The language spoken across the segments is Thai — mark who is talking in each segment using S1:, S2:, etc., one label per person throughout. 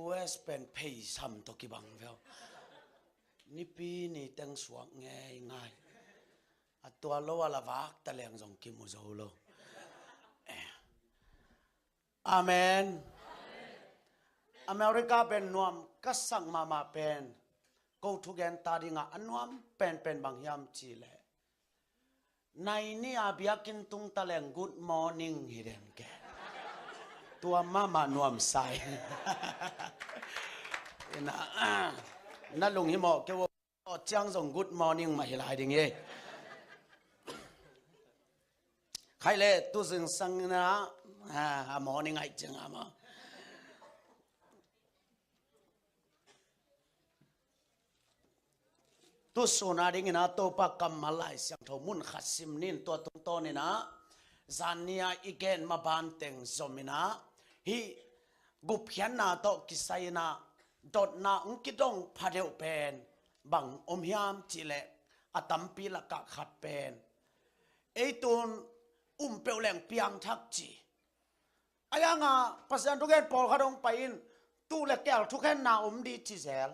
S1: US เป็นเพย์ซ้ำตกิบังเวลนี่ปีนี่ตั้งสวงง่ายอัตตัวโลวละวักตะแลงจงกิมุโซโลอาเมนอเมริกาเป็นนวมกัสังมาเป็นกูทุกแกนตาดิงะอันนวมเป็นบางยามจีเลในนี่อาบิยากินตุงตะแลง Good morning ฮิเรนแกตัวมานวมใส่นั่นลุงฮิโมเกี่ยวกับจ้างส่ง Good morning มาให้หลายดิ่งเย่ใครเล่ตัวสิ่งสังนะmorning ไอ้จังอ่ะมาตัวส่วนอะไรนี่นะตัวปากกำมาลายเสียงทมุนขัดซิมนินตัวตรงโตนี่นะจานนี้อีกเกนมาบานเต็งจอมินะฮีกุบเขียนนาโตกิไซนะดดนาอุกิดงพาเดวเป็นบังอมยามจิเลอตัมปีละกะขัดเป็นไอตุนเปลวแหลงเปียงทักจีอายังอ่ะภาษาทุกแห่งปอลเขาต้องไปอินตู้เล็กแก้วทุกแห่งนาดีจิเซล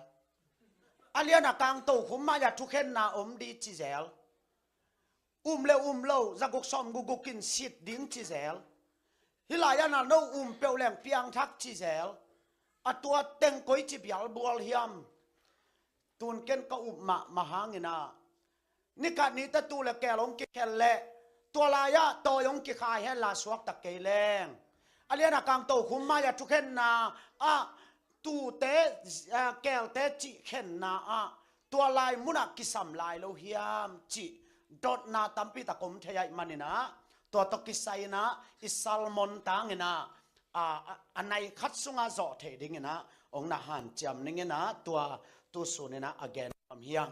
S1: อาเลียนกลางโตขุมมาอยากทุกแห่งนาดีจิเซลเลวจักกุกซอมกุกกินสิดดิ้งจิเซลฮิลายานาโนเปลวแหลงเปียงทักจิเซลอัตัวเต็งก้อยจิบยาลบัวเฮียมตูนเกนก็มาหางินานี่การนี้แต่ตู้เล็กแก้วลงกิแค่เละตัวลายะโตยงกิขายให้ลาสวกตะเกยแรงอาเลียนกลางโตขุมมาอยากทุกแห่งนาตูเตแก้วเตจิเข็นนาตัวลายมุนักกิสัมลายโลเฮียมจิดดนาตัมปีตะกมเทียมันนี่นะตัวตกิไซนะอิซัลมอนตางนะอันไหนคัดสุงาจอเทดิงนะองนาหันจำนี่นะตัวสุนี่นะ again คำเฮียง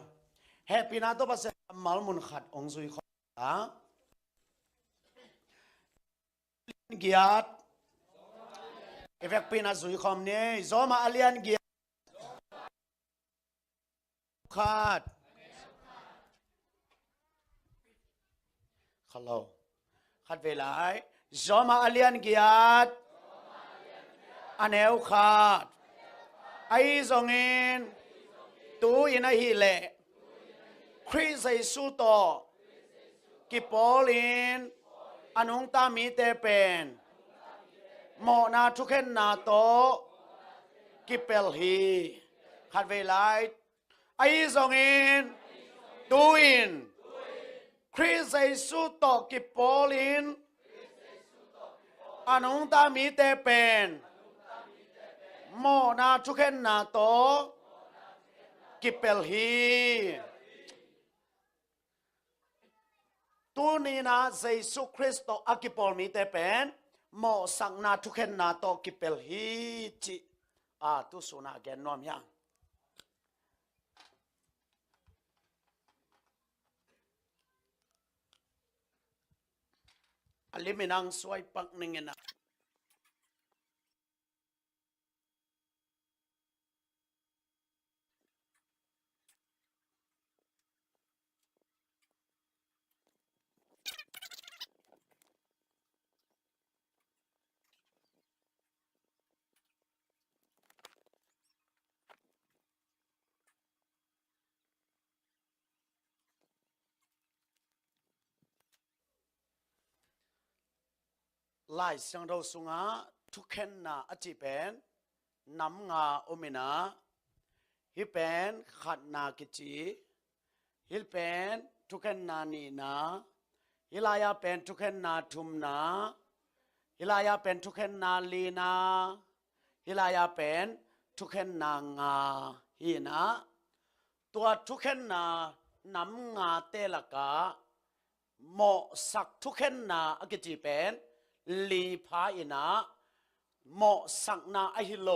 S1: แฮปปี้นะตัวภาษามัลมุนขัดองซุยขเกียรติเอฟเฟกปีน่าสุยคอมเนี่ยโซมาอเลียนเกียรติขาดฮัลโหลขัดเวลาโซมาอเลียนเกียรติอันเอวขาดไอ้ทรงอินตัวอินฮิเลคริสไอสุโตกิปอลินอนุงตามีเตเป็นโมนาทุกเห็นนาโตกิเปลฮีขัดเวลาไอ้ทรงอินตูอินคริสไอสุโตกิปอลินอนุงตามีเตเป็นโมนาทุกเห็นนาโตกิเปลฮีตูนี้นะเยซูคริสต์อากิปอลมีเตเป็นโมสังนาทุกเห็นนาโตกิเปลฮีจิตุสุนาแกนนอมยังอลิมินังสวยปักนึงนะลายสังเราสุงาทุกเห็นนาอจิเป็นน้ำงาอมินาฮิเป็นขัดนากิจิฮิเป็นทุกเห็นนานีนาฮิลายาเป็นทุกเห็นนาทุมนาฮิลายาเป็นทุกเห็นนาลีนาฮิลายาเป็นทุกเห็นนางาฮีนะตัวทุกเห็นนาน้ำงาเตลกาโมสักทุกเห็นนาอกิจิเป็นลีพาอินะโมสักนาอหิโล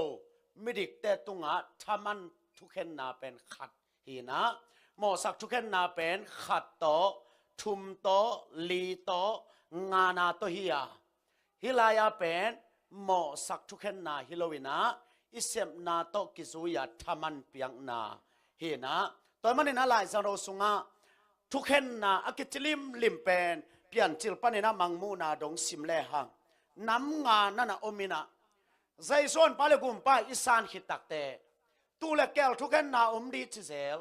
S1: มิดิกเตตุงะทามันทุกเห็นนาเป็นขัดฮีนะโมสักทุกเห็นนาเป็นขัดโตทุมโตลีโตงานาโตฮียาฮิลายาเป็นโมสักทุกเห็นนาฮิโลวินะอิเซมนาโตกิซุยาทามันเปียงนาฮีนะตอนมันนี่นะหลายสังโรสุงะทุกเห็นนาอกิจลิมเป็นเปลี่ยนจิลปานินะมังมูนาดงสิมเลหังน้ำงานนั่นนะอมินะ ใจส่วนปาเลกุมป้าอิสานขิดตักเตตูเลเกลทุกเห็นนาดีจิเซล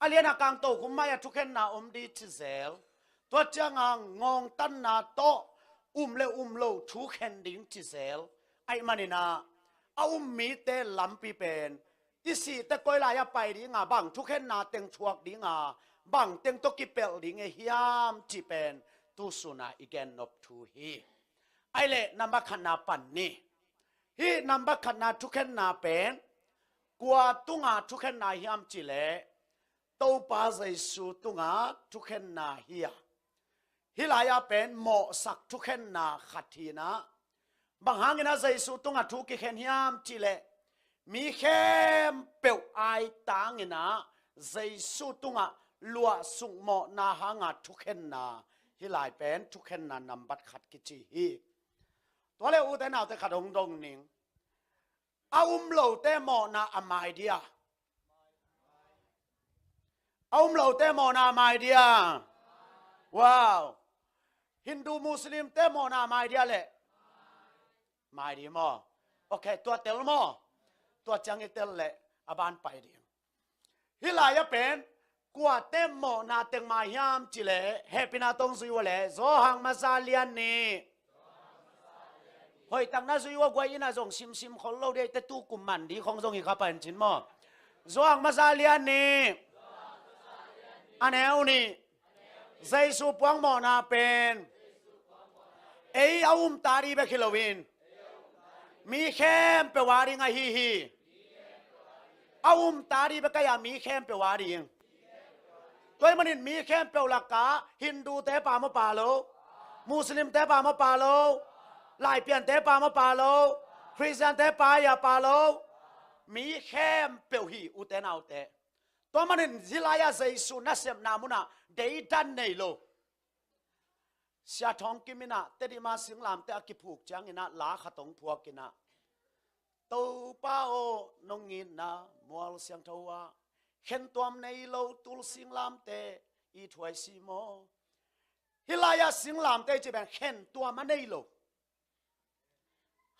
S1: อาเลียนากางโตคุมมายทุกเห็นนาดีจิเซลตัวจังงงตันนาโตเลโลทุกเห็นดิ้งจิเซลไอมันนามีเตลำปีเป็นอิสิแต่ก้อยลายไปดิ้งบังทุกเห็นนาเต็งชวกดิ้งบังเต็งตกิเปลดิ้งฮิยามจิเป็นตูสุนาอีแกนนบทูฮีไอเล่นับขนาปันนี่ฮีนับขนาทุกเห็นนาเป็นกว่าตุงทุกเห็นนาฮิยามจิเล่โตปาใจสูตุงทุกเห็นนาฮิยาฮิลายาเป็นหมอสักทุกเห็นนาขัดทีนะบางหางนะใจสูตุงทุกเห็นฮิยามจิเล่มีเข้มเปียวไอตางนะใจสูตุงลัวสุงหมอนาหางทุกเห็นนาฮิลายเป็นทุกเห็นนานำบัดขัดกิจิฮีตัวเลวแต่นาแต่ขัดดงนิงโลเตมอนาอามายเดียโลเตมอนาอามายเดียว้าวฮินดูมุสลิมเตมอนาอามายเดียเลยมายดีมอโอเคตัวเตลมอตัวจังเตลเลยอบานไปเดียฮิลายเป็นกว่าเตมอนาเต็งมายามจิเลเฮปินาตงซุยวเลโซหังมาซาเลียนนี่เฮ้ยตั้งนั้นสุยว่าไว้ยินาส่งซิมคนเราได้แต่ตู้กุมมันดีของส่งอีกครับเป็นชิ้นหม้อส่งมาซาเลียนนี่อันแนวนี่ใจสูบวังหมอนาเป็นตาดีเบคิโลวินมีเข้มเปวาริงฮีตาดีเบกยามีเข้มเปวาริงตัวมันมีเข้มเปวลักกะฮินดูเตปามปาโลมุสลิมเตปามปาโลลายเปลี่ยนเตปามาปาโลคริสเตียนเตปายาปาโลมีเข้มเปียวฮีอุเตนเอาเตตัวมันจิลายาใจสุนัสเซมนามุนาเดย์ดันเนโลเสียทองกิมินะเตดิมาสิงลามเตอกิผูกจังอินะลาขตงพัวกินะตูป้าโอนงอินะมัวเสียงทัวเห็นตัวในโลตุลสิงลามเตอีถวยซีโมฮิลายาสิงลามเตจะเป็นเห็นตัวมันในโล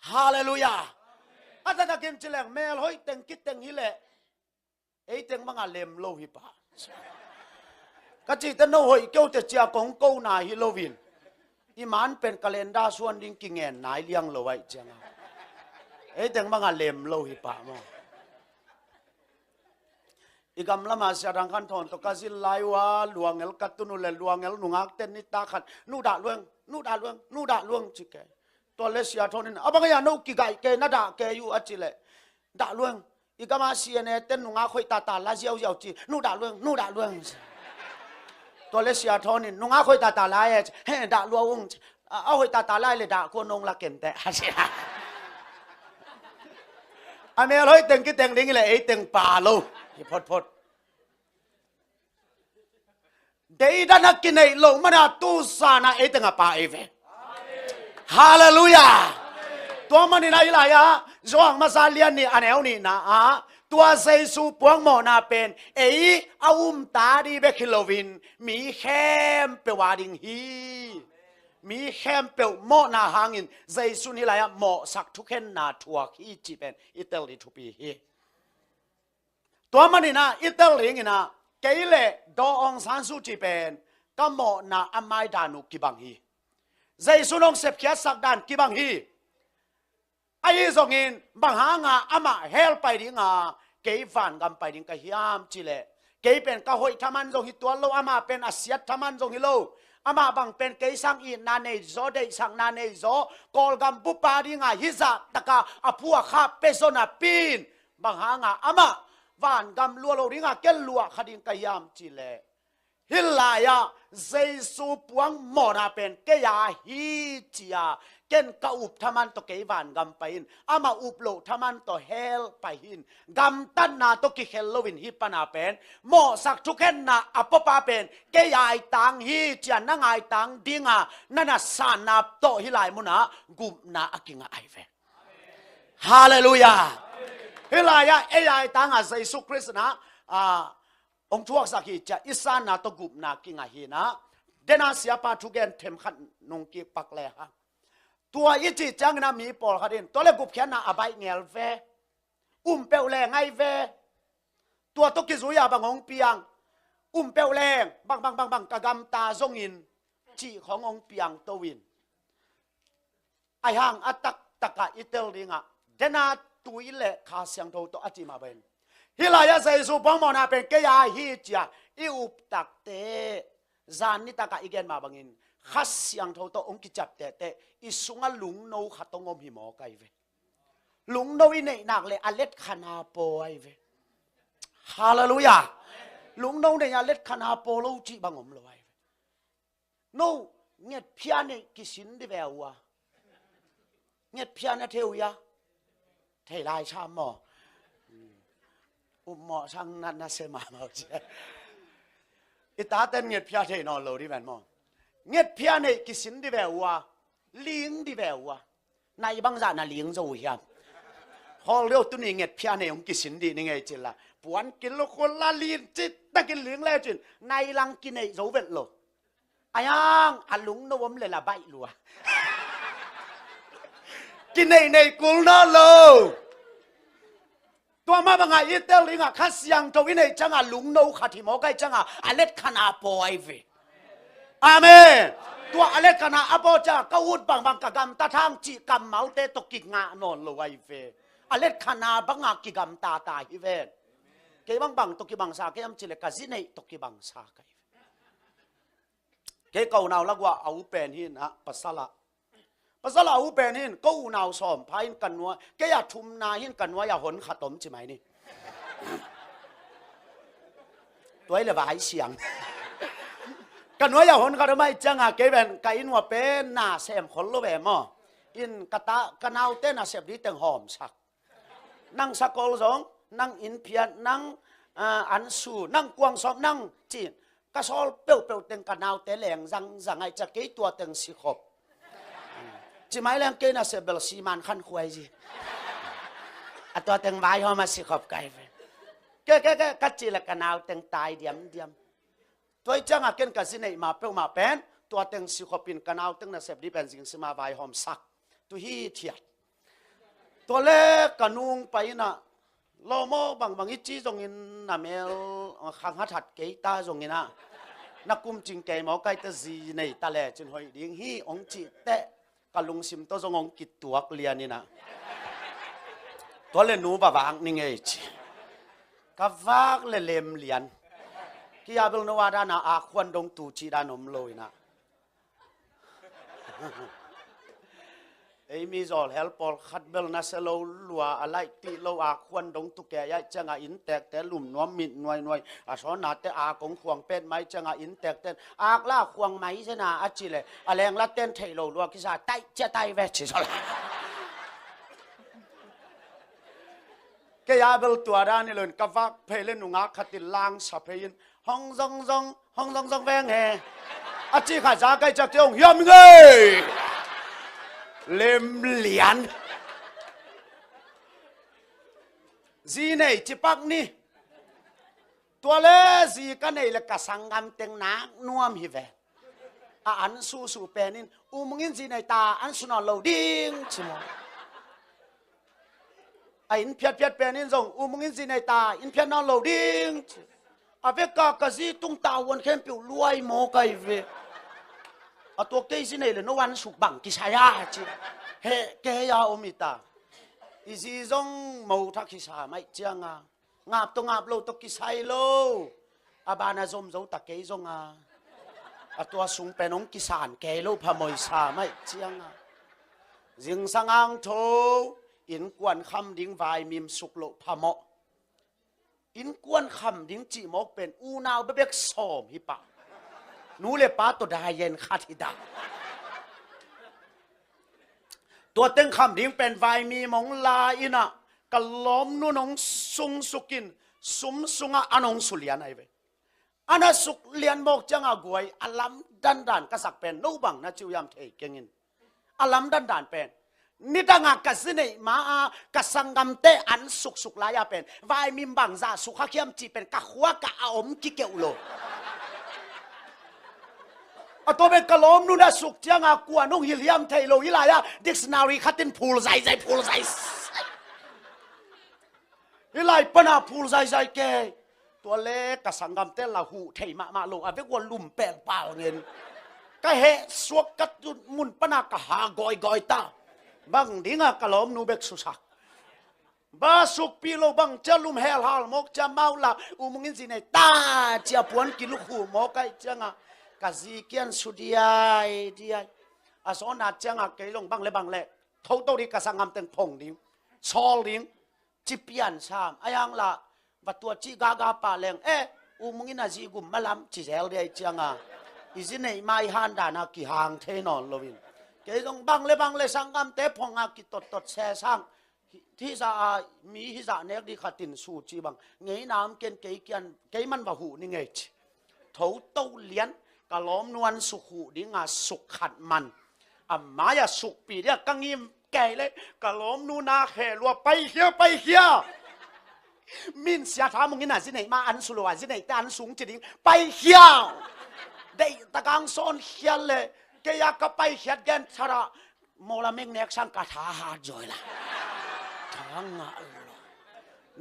S1: ฮาเลลูยาอาจารย์กินจิเลงเมลหอยเต็งกิดเต็งฮิเลไอเต็งมังอาเลมโลฮิปะก็จีแต่โนหอยเกี่ยวแต่เจียกงโกนาฮิโลวินอีมันเป็นกาเลนดาส่วนดิ้งกิงเงินนายเลี้ยงโลไว้จังไอเต็งมังอาเลมโลฮิปะมั้งอีกำละมาเสียดังขันทอนตกกาซิลไลวาลวงเอลกัตตุนุเลลวงเอลนุงักเตนนิตาขันนูด่าลวงจิกเกตัวเลสยาทอนินอบางอย่างนู้กิไก่เกน่าด่าเกอยู่อัจฉริด่าลวงอีกมาเสียเนี่ยเต้นนุงอาคอยตาลาเจียวจีนู่ด่าลวงตัวเลสยาทอนินนุงอาคอยตาลาเฮ้ด่าลวงเอาคอยตาลาเลยด่าคนนงละเก่งแต่อาเซียอเมริกาเต็งกิเต็งลิงเลยไอเต็งป่าโลพดเดี๋ยวด้านนักกินไอโลมันอะตู้สานะไอเต็งป่าไอเวฮาเลลูยาตัวมันนี่นะอิลายาจวงมาซาเลียนนี่อันเอวนี่นะตัวเซซูปวงหมอนาเป็นตาดีเบคิโลวินมีเข้มเปวาดิงฮีมีเข้มเปวหมอนาหางินเซซูนี่ลายหมอสักทุกเห็นนาทัวฮีจีเป็นอิตาลีทุปีฮีตัวมันนี่นะอิตาลีนี่นะเกยเลดองซานซูจีเป็นก็หมอนาอามายดานุกิบังฮีใจสุนงเสพเขียสักดันกิบังฮีไอ้ส่งอินบางหางอามาเฮลไปดิงเกยฟันกันไปดิงกะฮิามจิเลเกยเป็นกะหอยทามันส่งฮิตัวโลอามาเป็นอาเซียทามันส่งฮิโลอามาบางเป็นเกยสังอินนาเนโซเดสังนาเนโซกอลกัมปุปาดิงฮิซาตะกาอพัวคาเปโซนาปีนบางหางอามาวันกัมลัวโลดิงเกลลัวคดิงกะยามจิเลฮิลายาเจสูปวงหมอนาเป็นเกยาฮีจียาเกนกะอุบทามันตอเกยวันกัมไปอินอามาอุบโลทามันตอเฮลไปอินกัมตันนาตอกิเฮลโลวินฮิปนาเป็นหมอสักทุกเห็นนาอปปาเป็นเกยาไอตังฮีจียนังไอตังดิงานันสานาโตฮิลายมุนากุมนาอกิงไอเวฮาเลลูยาฮิลายาเอยาไอตังอาเจสุคริสต์นะองค์ทวกสักฮีจะอิสานาตกุบนากิงาฮีนะเดนาเสียปาทุกเกนเทมขันนงกีปักเลฮะ ตัวอีจิจังนะมีปอลคดินตัวเล็กกุบเขียนนะอบายเงลเวเปลวแรงไงเวตัวตุกิซุยาบังองเปียงเปลวแรงบังกะกำตาซงอินจีขององเปียงตวินไอห่างอัตักตะกะอิเตลลิงะเดนาตุยเลคาเสียงโตโตอจิมาเบนฮิลายาเซซูปองมอนาเป็นเกียฮิจาอิอุปตักเตจานนิตากะอีเกนมาบังอินขัดเสียงโตโตองกิจับเตอิสุงะลุงโนขัดตงอมหิมอไกเวลุงโนวินเนนักเลอเล็ดขนาโปไอเวฮาเลลูยาลุงโนเนี่ยอเล็ดขนาโปโลจิบังอมเลยโนเงียดพิอาเนกิสินดิเววะเงียดพิอาเนเทียวยาเทลายชามหมอหมอช่างนั่นน่าเสมาเมาเจอิตาเต็นเงียดพิอาเทนอโลดิแมนมอเงียดพิอาเนกิสินดิเววะลิงดิเววะนายบังจานาลิงจะวิ่งพอเรียวตุนี่เงียดพิอาเนองกิสินดีนี่ไงจิละปวนกินโลคนละลินจิตตะกินลิงแล้วจินนายลังกินไอโจเวลโลอายังอาลุงโนวมเลยละใบลัวกินในกุลน่าโลตัวมาบังไงอิตาลีงะข้าเสียงตัววินัยจังอาลุงโนขัดที่มอไกจังอาเล็ดขนาปอยเวอาเมนตัวอเล็ดขนาอโปจ้าก็อุดบังกะกำตาทางจีกำเมาเตตกิงานอนโลไวเวอเล็ดขนาบังกิกำตาฮิเวนเกบังตกิบังซาเกมจิเลกาซินัยตกิบังซาไกเกเกานาวลักว่าเอาเป็นหินฮะปัสสละเอาเป็นหินก็นาวสอมพายินกันนัวเกยาทุมนาหินกันนัวอย่าหนขัดตมใช่ไหมนี่ตัวไอ้เลยว่าไอ้เสียงกันนัวอย่าหนขัดไม่จังอ่ะเกเป็นไก่นัวเป็นหน้าแซมขนโลแบบมั้งอินกะตะกันเอาเต้นน่ะเสพดีเต็งหอมสักนั่งสักกอลสองนั่งอินเพียนนั่งอันสูนั่งกวางสองนั่งจีนกระสอบเปลวเต็งกันเอาเตะแหลงจังไงจะเกยตัวเต็งสิขบจีไม่แรงเกยน่ะเสพเบลซีมันขันควายจีตัวเต็งใบเขามาสิขบไก่เกกัดจีละกันเอาเต็งตายเดียมตัวจังอ่ะเกณฑ์กันสิไหนมาเปลวมาเป็นตัวเต็งสิขบปินกันเอาเต็งน่ะเสพดีเป็นสิ่งสิมาใบหอมสักตัวฮีเทียดตัวเล็กกันนุ่งไปน่ะโลโมบางอิจีจงอินน่ะเมลขังหัดหัดเกยตาจงอินน่ะนักกุมจิงเกยหมอไก่ตะซีในตะแลจนหอยดิ้งฮีองจีเตะกะลุงซิมโตจงองกิดตัวเลียนี่นะตัวเลนูบะบางนี่ไงจีกะวากเลเลมเลียนกิยาเบลนวาดานะอาควันดงตูจีดานมโลยนะไอ้มีจอลเฮลปอลขัดเบลนัสโลลัวอะไรตีโลอาควันดงตุกแกยายจังอินแตกแต่ลุ่มน้อมมิดหน่วยอาสอนาแต่อากงขวงเป็ดไม้จังอินแตกแต่อากล่าขวงไม้ชนะอาจิเลยอะไรงละเต้นเทโลลัวกิซาไตเจไตเวชิสละแกยาเบลตัวด้านนี่เลยกวักเพลนุงาขัดติลางสับเพยินห้องซองแวงแฮอาจิขาจากไกจักเจ้ายอมเงยเลมเหลียนจีเนยจิปักนี่ตัวเล่จีกันเนยละกสังกำเต็งนักนัวมีเวอันสู้เป็นนินมึงอินจีเนยตาอันสุนอโลดิ้งชิมอินเพียดเป็นนินจงมึงอินจีเนยตาอินเพียดนอโลดิ้งเวกากะจีตุ้งตาวันเข้มปิวรวยโมกไอเวตัวเกย์สิเนี่ยเลยนวันสุกบังกิชายาจีเฮเกยาอมิตาอีซีจงมูทักกิชาไม่เจียงงาบตัวงาบโลตัวกิชายโลบานาจมเจ้าตะเกยจงตัวสุงเป็นองกิสานเกยโลพมอยสาไม่เจียงจิงสังอังโทอินกวนคำดิ้งวายมิมสุกโลพมออินกวนคำดิ้งจีมกเป็นอูนาวเบ็กสอมฮิปะนูเลป้าตัวได้เย็นขาดที่ดาตัวเต็งคำดิ้งเป็นไวมีมองลาอินะกะล้อมนู่นองซุงสุกินซุงอันองสุเลียนไอเวอันนั้นสุกเลียนบอกจังอากวยอลัมดันกษักเป็นนูบังนะจิวยามเทเกงินอลัมดันเป็นนี่ต่างหากกษัตริย์มากษังกำเตอันสุกลายเป็นไวมีบังซาสุขเขียมจีเป็นกะขัวกะอมกิเกอุโล อตัวเป็นกะลมนู่นนะสุกจังกว่านุ่งหิลยามไทยโลยิลายะ dictionary คัดตินพูลใจพูลใจยิลายปนาพูลใจแกตัวเล็กกะสังกำเตละหูไทยมาโลอะเวกวนลุ่มแปลงป่าเงินก็เฮสวกกัดมุนปนากะหากอยตาบังดิงกะลมนูเบกสุสักบาสุกปีโลบังจะลุมเฮลฮาลมกจะเมาละอุมงินสิเนตาจะปวนกิลุหูมกไอจังกะซีเกียนสุดีไออาสอนาจังเกลงบังเลทอตดิกะสังกำเต็งพงดิงซอลดิงจิเปียนซามอายังละบัตัวจิกากาปาเลงอุมงินอาจีกุมมะลัมจิเซลเดียจังอิสิเนไม่ฮันดานากิหางเทนอนโลวินเกลงบังเลสังกำเตพงกิตดแซ่ซังที่จะมีที่จะเนกดีขัดตินสูจีบังเงยน้ำเกณฑ์เกยมันบะหูนี่ไงเขาเต้าเลี้ยนกะล้อมนวลสุขุดิงาสุขขัดมันมายาสุขปีเดียกังยิมแก่เลยกะล้อมนูนาแห่รัวไปเฮียมินเสียถามมึงนี่น่ะสิไหนมาอันสุรวะสิไหนแต่อันสูงจิดิงไปเฮียได้ตะกังซ้อนเฮียเลยแกอยากไปเฮียแกนชระโมลาเมงเนกสังกะทาหาจอยละทั้ง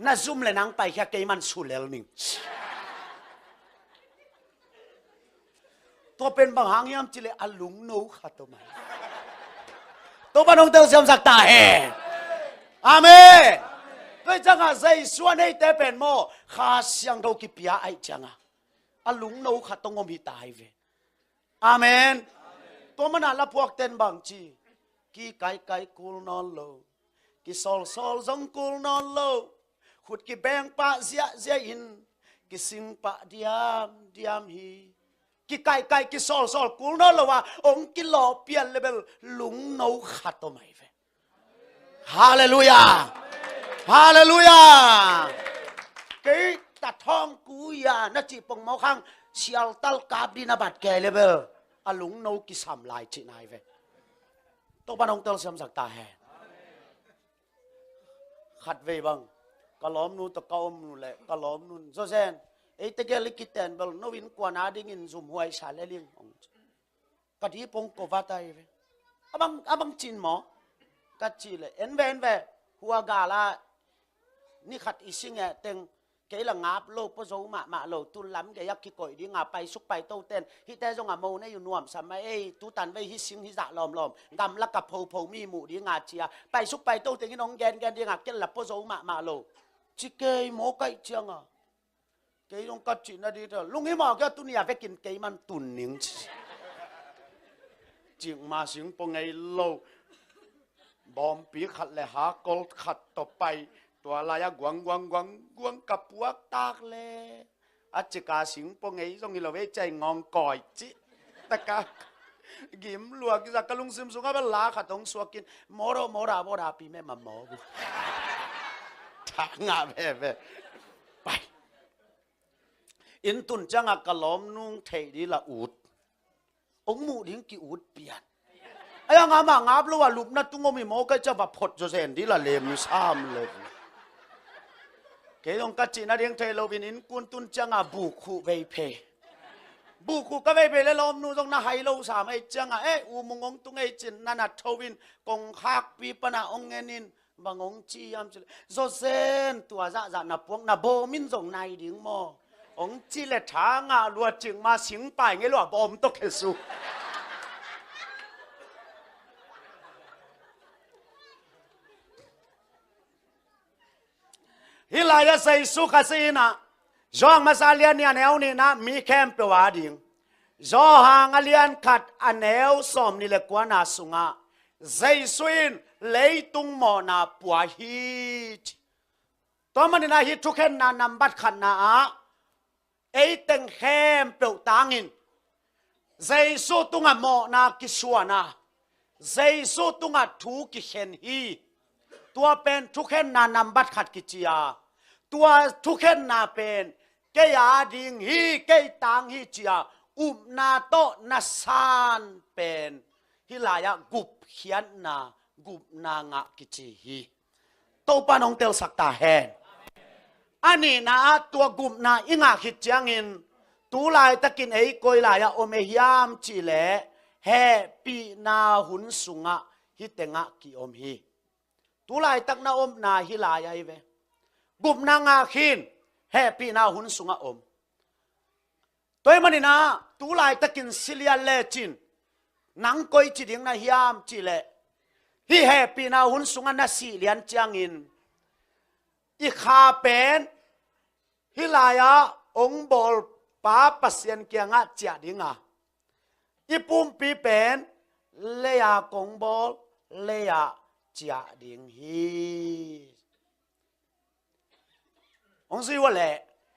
S1: น่าซุ่มเลยนังไปแค่เกยมันสุเลลมิงตัวเป็นบางหางยามจิเลอลุงโนขัดตัวมันตัวบ้านองเตลเสียมสักตาเฮอาเมนก็จังใจส่วนให้แต่เป็นโมข้าเสียงเรากิปยาไอจังอลุงโนขัดตรงงมีตายเวอาเมนตัวมันน่ะละพวกเต้นบางจีกีไก่กูนอนโลกิซอลจงกูนอนโลขุดกิแบงปะเสียอินกิสิงปะดิยามฮีกิไก่กิซอลกูนอนโลว่าองกิหล่อเปลี่ยนเลเวลลุงโนขัดตัวใหม่เฟฮาเลลูยากิตัดทองกูยาณจีปงมอคังเชียลตัลกาบดินาบัดแกเลเวลอลุงโนกิสามลายจีนายเฟตัวบ้านองเตลเสียมสักตาแห่ขัดเวบังกะล้อมนูตะกอมนูแหละกะล้อมนูโซเซนไอ้ตะเกลิกิเตนเบลโนวินกว่านาดิงินซุมหวยชาเลลิงกะดีปงกวาตายเวอบังจินหมอกะจิเลเอ็นเวหัวกาลานี่ขัดอีสิงเต็งเกลังงาบโลปโซมาโลตุลล้ำแกยักกิก่อยดีงาไปสุกไปโตเต้นฮิแต่จงโมเนี่ยอยู่นวมสมัยตุตันไว้ฮิสิงฮิจะลอมกำลักกับโพมีหมู่ดีงาเจียไปสุกไปโตเต้นน้องแกนดีงาเกลับปโซมาโลจิเกยโมไกเจียงเกยงกัดจินาดีเถอะลุงฮิมาแกตุนยาไปกินเกยมันตุนหนิงจิงมาสิงปงไงโลบอมปีขัดเลยหากลขัดต่อไปตัวลายกวงกับพวกตากเลยอาจจะกาสิงปงไงตรงนี้เราไว้ใจงองก่อยจิตะกากิมลัวกิจากกลุงซิมสุงก็ลาขัดตรงสวกินโมราปีแม่มาหมอกูทางาเพ่ไปอินตุนจังกะล้อมนุ่งเทดีละอูดองมูดิ้งกิอูดเปลี่ยนไอ้งามบลัวลุบนัดตุ้งมีโมก็จะแบบพดโจเซนดีละเลมซ้ำเลยเกี่ยงกับจีน่าเรียงเทโลวินินกุนตุนจังบุคุเวเพบุคุก็เวเพเลยล้อมนู่ตรงนั้นไฮโลสามไอ้จังอุมงตุงไอ้จินนันทวินกงคักปีปนาองเงินินบางองจียามจิโจเซนตัวจะนับพวกนับโบมินจงนายดิ้งโมองจีเลทางลัวจึงมาสิงไปไงลัวบอมตกเฮซูฮิลายาใส่สุขสีนะจองมาซาเลียนเนี่ยแนวนี้นะมีแคมเปวาดิ่งจอหางเลียนขัดอันแนวสมนี่เล็กกว่านาสุงะใจสวินเลยตุงหมอนาปัวฮิตตัวมันนี่นะฮิตทุกแค่นานำบัดขันนาไอ้เต็งแคมเปวตังินใจสู้ตุงะหมอนากิสวนาใจสู้ตุงะทูกิเข็นฮีตัวเป็นทุกแค่นานำบัดขัดกิจยาตัวทุกแค่นาเป็นเกียดิงฮีเกยตังฮีจียนาโตนาซานเป็นฮิลายะกุบเขียนนากุบนางะกิจิฮีโตปานองเตลสักตาแหนอันนี้นะตัวกุบนาอิงะขิดจังอิน ตูลายตะกินไอ้กอยลายอมยามจิเลเฮปีนาหุนสุงะฮิเตงะกิอมฮีตูลายตักนาอมนาฮิลายไอเวกุบนางาขินเฮปีนาหุนสุงะอมตัวมันนี่นะตูลายตะกินซิเลียเลจินนังกอยจิดิงนาฮิยามจิเลฮิเฮปีนาหุนสุงะนาซิเลียนจางอินอีขาเป็นฮิลายะองบอลป้าปัสยันเกียงะเจียดิงะอีปุ่มปีเป็นเลียกงบอลเลียเจียดิงฮีองสิว่าแหละ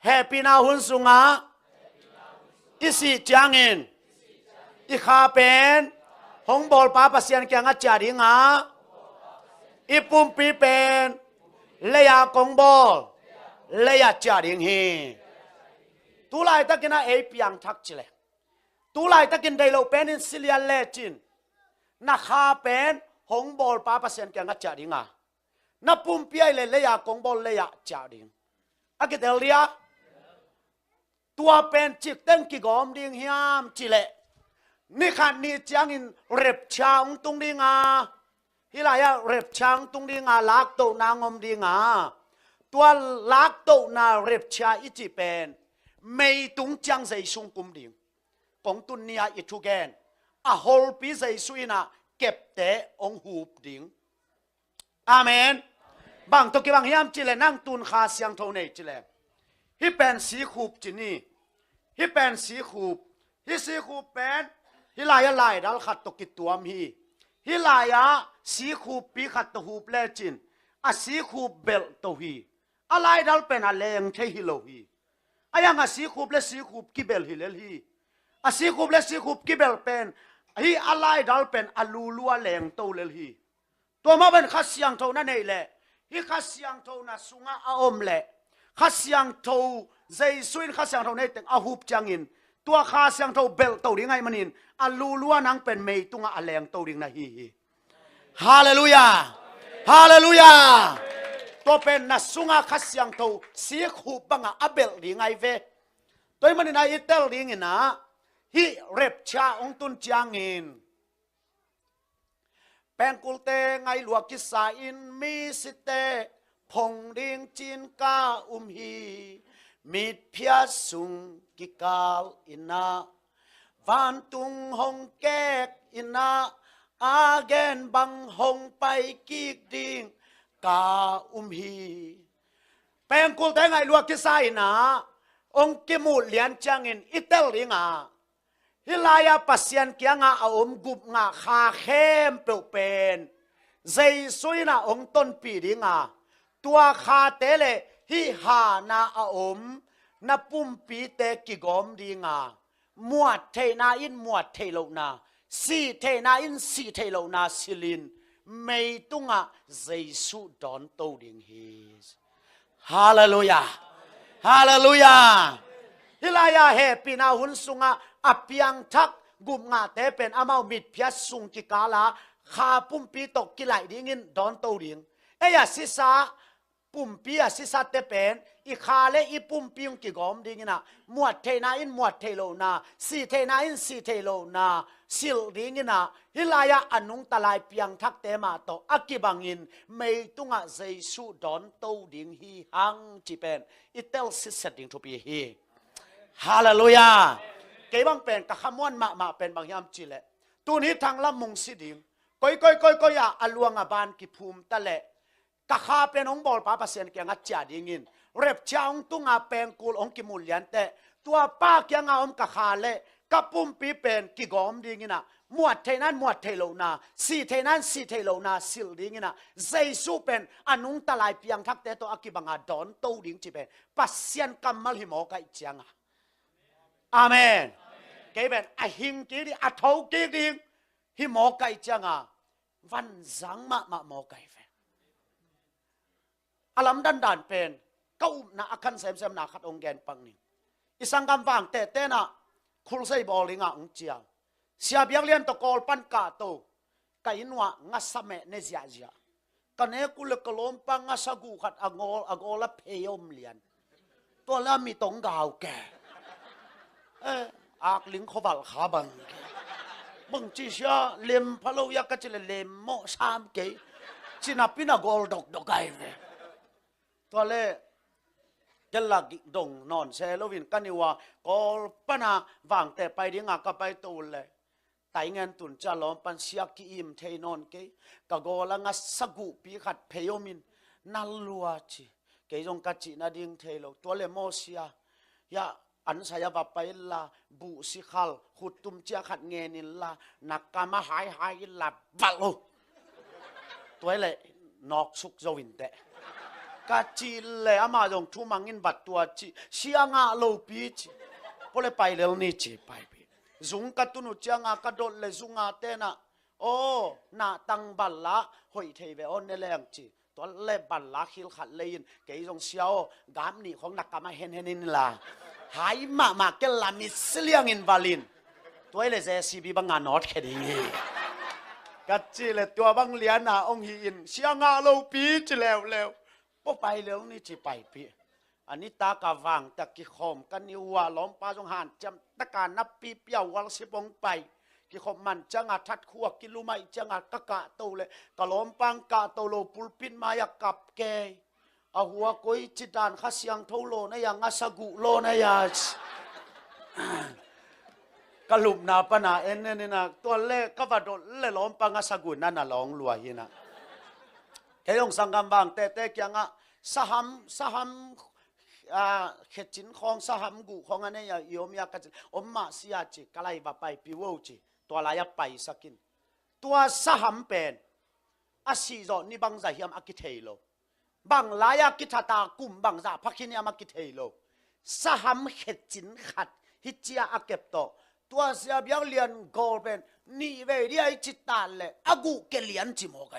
S1: เฮปีนาหุนสุงะอีสิจางอินอีขาเป็นองบอลป้าปัสยันเกียงะเจียดิงะอีปุ่มปีเป็นเลียกงบอลเลียเจียดิงฮีตูไลตะกินเอเปียงทักจิเลตูไลตะกินไดโลเป็นอินซิเลียเลจินนักฮาเป็นหงบอลป้าเปอร์เซ็นต์แกงกัจจาดิงะนับปุ่มเปียเลยเลยกงบอลเลยจาดิงอากิเดเลียตัวเป็นจิกเต็งกิกอมดิงฮิามจิเลนี่ขันนี่จังอินเร็บช่างตุงดิงาฮิลายะเร็บช่างตุงดิงาลักโตนางอมดิงาตัวลักโตนาเร็บชาอิจิเป็นไม่ตุงจังใจสุงกุมดิ่งของตุนเนียอิทุแกนอะฮอลปีใจสุยนะเก็บเตะองหูบดิ่งอาเมนบางตัวกี่บางยามจิเลนั่งตุนคาเสียงโทเนจิเลฮิเป็นสีขูบจินี่ฮิเป็นสีขูบฮิสีขูบเป็นฮิลายะลายดัลขัดตกิตัวมีฮิลายะสีขูบปีขัดตหูบเลจินอะสีขูบเบลตัวฮีอะไรดัลเป็นอะไรยังเทฮิโลฮีอายังอาศิคูบเลศิคูบกิเบลฮิเลลีอาศิคูบเลศิคูบกิเบลเป็นฮีอะไรดัลเป็นอลูลัวแรงโตเลลีตัวมาเป็นขัดเสียงโทนั่นเองแหละฮีขัดเสียงโทน่ะสุงะอาอมแหละขัดเสียงโทใจสุยขัดเสียงโทนี่แต่อาหุบจังอินตัวขัดเสียงโทเบลโตดิ่งไงมันอินอลูลัวนังเป็นเมย์ตุงะแรงโตดิ่งนะฮีฮาเลลูยาฮาเลลูยาตัวเป็นนักสุงาขัดเสียงโตสีขูบบังอาเบลดิ่งไงเวตัวมันในอิตาลีนี่นะฮีเร็บชาองตุนจางอินแปงกุลเตไงลวกิสาอินมีสิเตพงดิ่งจินกาฮีมิดเพียสุงกิกาลอินาวันตุงหงแกกอินาอาเกนบังหงไปกิกดิ่งกาฮีแปงกุลแต่ไงลวกิสายนะองกิมูเลียนจังอินอิตาลีงาฮิลายาปัสยันเกียงอากุบงาคาเข้มเปลวเป็นใจสุยนะองต้นปีดิงาตัวคาเตเลฮิฮานานับปุ่มปีเตกิกอมดิงามวดเทนาอินมวดเทโลนาสีเทนาอินสีเทโลนาสิลินไม่ตุงะเจสุดอนโตดิงฮีฮาเลลูยาฮาเลลูยาฮิลายาเฮปีนาหุนสุงะอเปียงทักกุมงาเตเป็นอามามิดพิยสุงกิกาลาคาปุ่มปีตกกิไหลดิงินดอนโตดิงเอยาสิสาปุ่มปีอาสิสาเตเป็นอีคาเลอีปุ่มปีงกิกอมดิงินะมวดเทนาอินมวดเทโลนาสีเทนาอินสีเทโลนาสิลดิงินะฮิลายาอนุงตะลายเปียงทักเตมาโตอักกิบังอินไม่ตุงะเจสุดอนโตดิงฮีฮังจิเป็นอิเตลสิสดิงทุปีฮีฮาเลลูยาเก็บบังเป็นกะขมวนมาเป็นบางยามจิเลตัวนี้ทางละมุงสิดิงก้อยอลวงบานกิภูมิตะเลกะขาเป็นองบอลป้าเปอร์เซ็นต์เกียงจ่าดิงินเร็บช่างตุงอาเป็นกูลองกิมุลยันเตตัวป้าเกียงอมกะขาเลกับปุ่มปีเป็นกิกอมดิงินะมวดเทนั้นมวดเทโลนาสีเทนั้นสีเทโลนาสิลดิงินะใจสู้เป็นอนุงตะลายเปียงทักเตตัวอักกิบังอาดอนโตดิงจิเป็นปัสยันกัมมัลหิมอกะอิเจียงอาเมนเก็บอาหิงกีดิอาทาวกีดิงหิมอกะอิเจียงวันจังมาหมอกะอิเฟอาลัมดันเป็นก็อุ้มนาอาคันเซมนาขัดองแกนปังนี่อิสังกัมฟังเตนะคุลไซบอลิงองเจียงเสียเบียงเลียนตะกอลปันกาโตกะอินวะงัสเมเนเซียเจียกันเนกุลกลมปังงัสกูขัดอโกลเพยมเลียนตัวละมีตงกาวแก อากลิงขวัลขาบังมึงจีเสียเล็มพะโลยากะจิเลเล็มโมสามเกจินาปินากอลดอกดอกไกเวตัวเลเจลักดงนอนเซโลวินกันนี่ว่ากอลปนาวางแต่ไปดิงากะไปตูเลยไตเงินตุนจะล้อมปันเสียกิอิมเทนอนเกกะกอลังสกุปีขัดเพยมินนัลลัวจิเกยงกะจินาดิงเทโลตัวเลโมเซียยาอันสายบับไปลาบุสิขัลขุดตุมเจียขัดเงนิลานักกามาหายลาบัลโลตัวเลยนอกสุกจวินเตกาจิเลยอามาจงทุมังอินบัดตัวจิเสียงาโลปีจิพอเลยไปแล้วนี่จิไปซุงกัตุนุเจียงากระโดดเลยซุงอาเตนะโอ้นาตังบัลละหอยเทเวออนเนแรงจิตัวเล่บัลละคิลขัดเลยนเกยจงเสียวกามนี่ของนักกามาเห็นนี่ล่ะหายมาเกลามิสเลียงอินวาลินตัวเลยเจซีบีบังงานนอตแค่นี้กัจจิเลยตัวบังเลียนาองฮีอินเสียงาโลปีจิแล้วพอไปแล้วนี่จิไปปีอันนี้ตากาวางตะกิขอมกันนิวาล้อมปาจงหานจำตะการนับปีเปียววัลสิบงไปกิขอมมันจังอาทัดขัวกิลุไม่จังอากะกะโตเลยกะล้อมปังกะโตโลปุลปินมายกับแกอาหัวกุยจิดานข้าเสียงทูโลนะยังอาสกุโลนะยากะลุมนาปนาเอ็นนี่นะตัวเล่ก็ว่าโดนเล่ล้อมปังอาสกุนั่นน่ะร้องรัวหินะแค่ยงสังกำบางเตะๆยังอ่ะสหัมเขจินของสหัมกุของอันนี้ยอมยากจะอมมาเสียจิกะไลบะไปปิวจิตัวลายไปสักินตัวสหัมเป็นอาศิโรนี่บังใจยามอากิเทโลบังลายกิทัตากุมบังจ่าพักขินียามากิเทโลสหัมเขจินขัดฮิจิอาเก็บโตตัวเสียบยังเลียนโกลเป็นนี่เวรีไอจิตตาเลยอากูเกลียนจิโมไก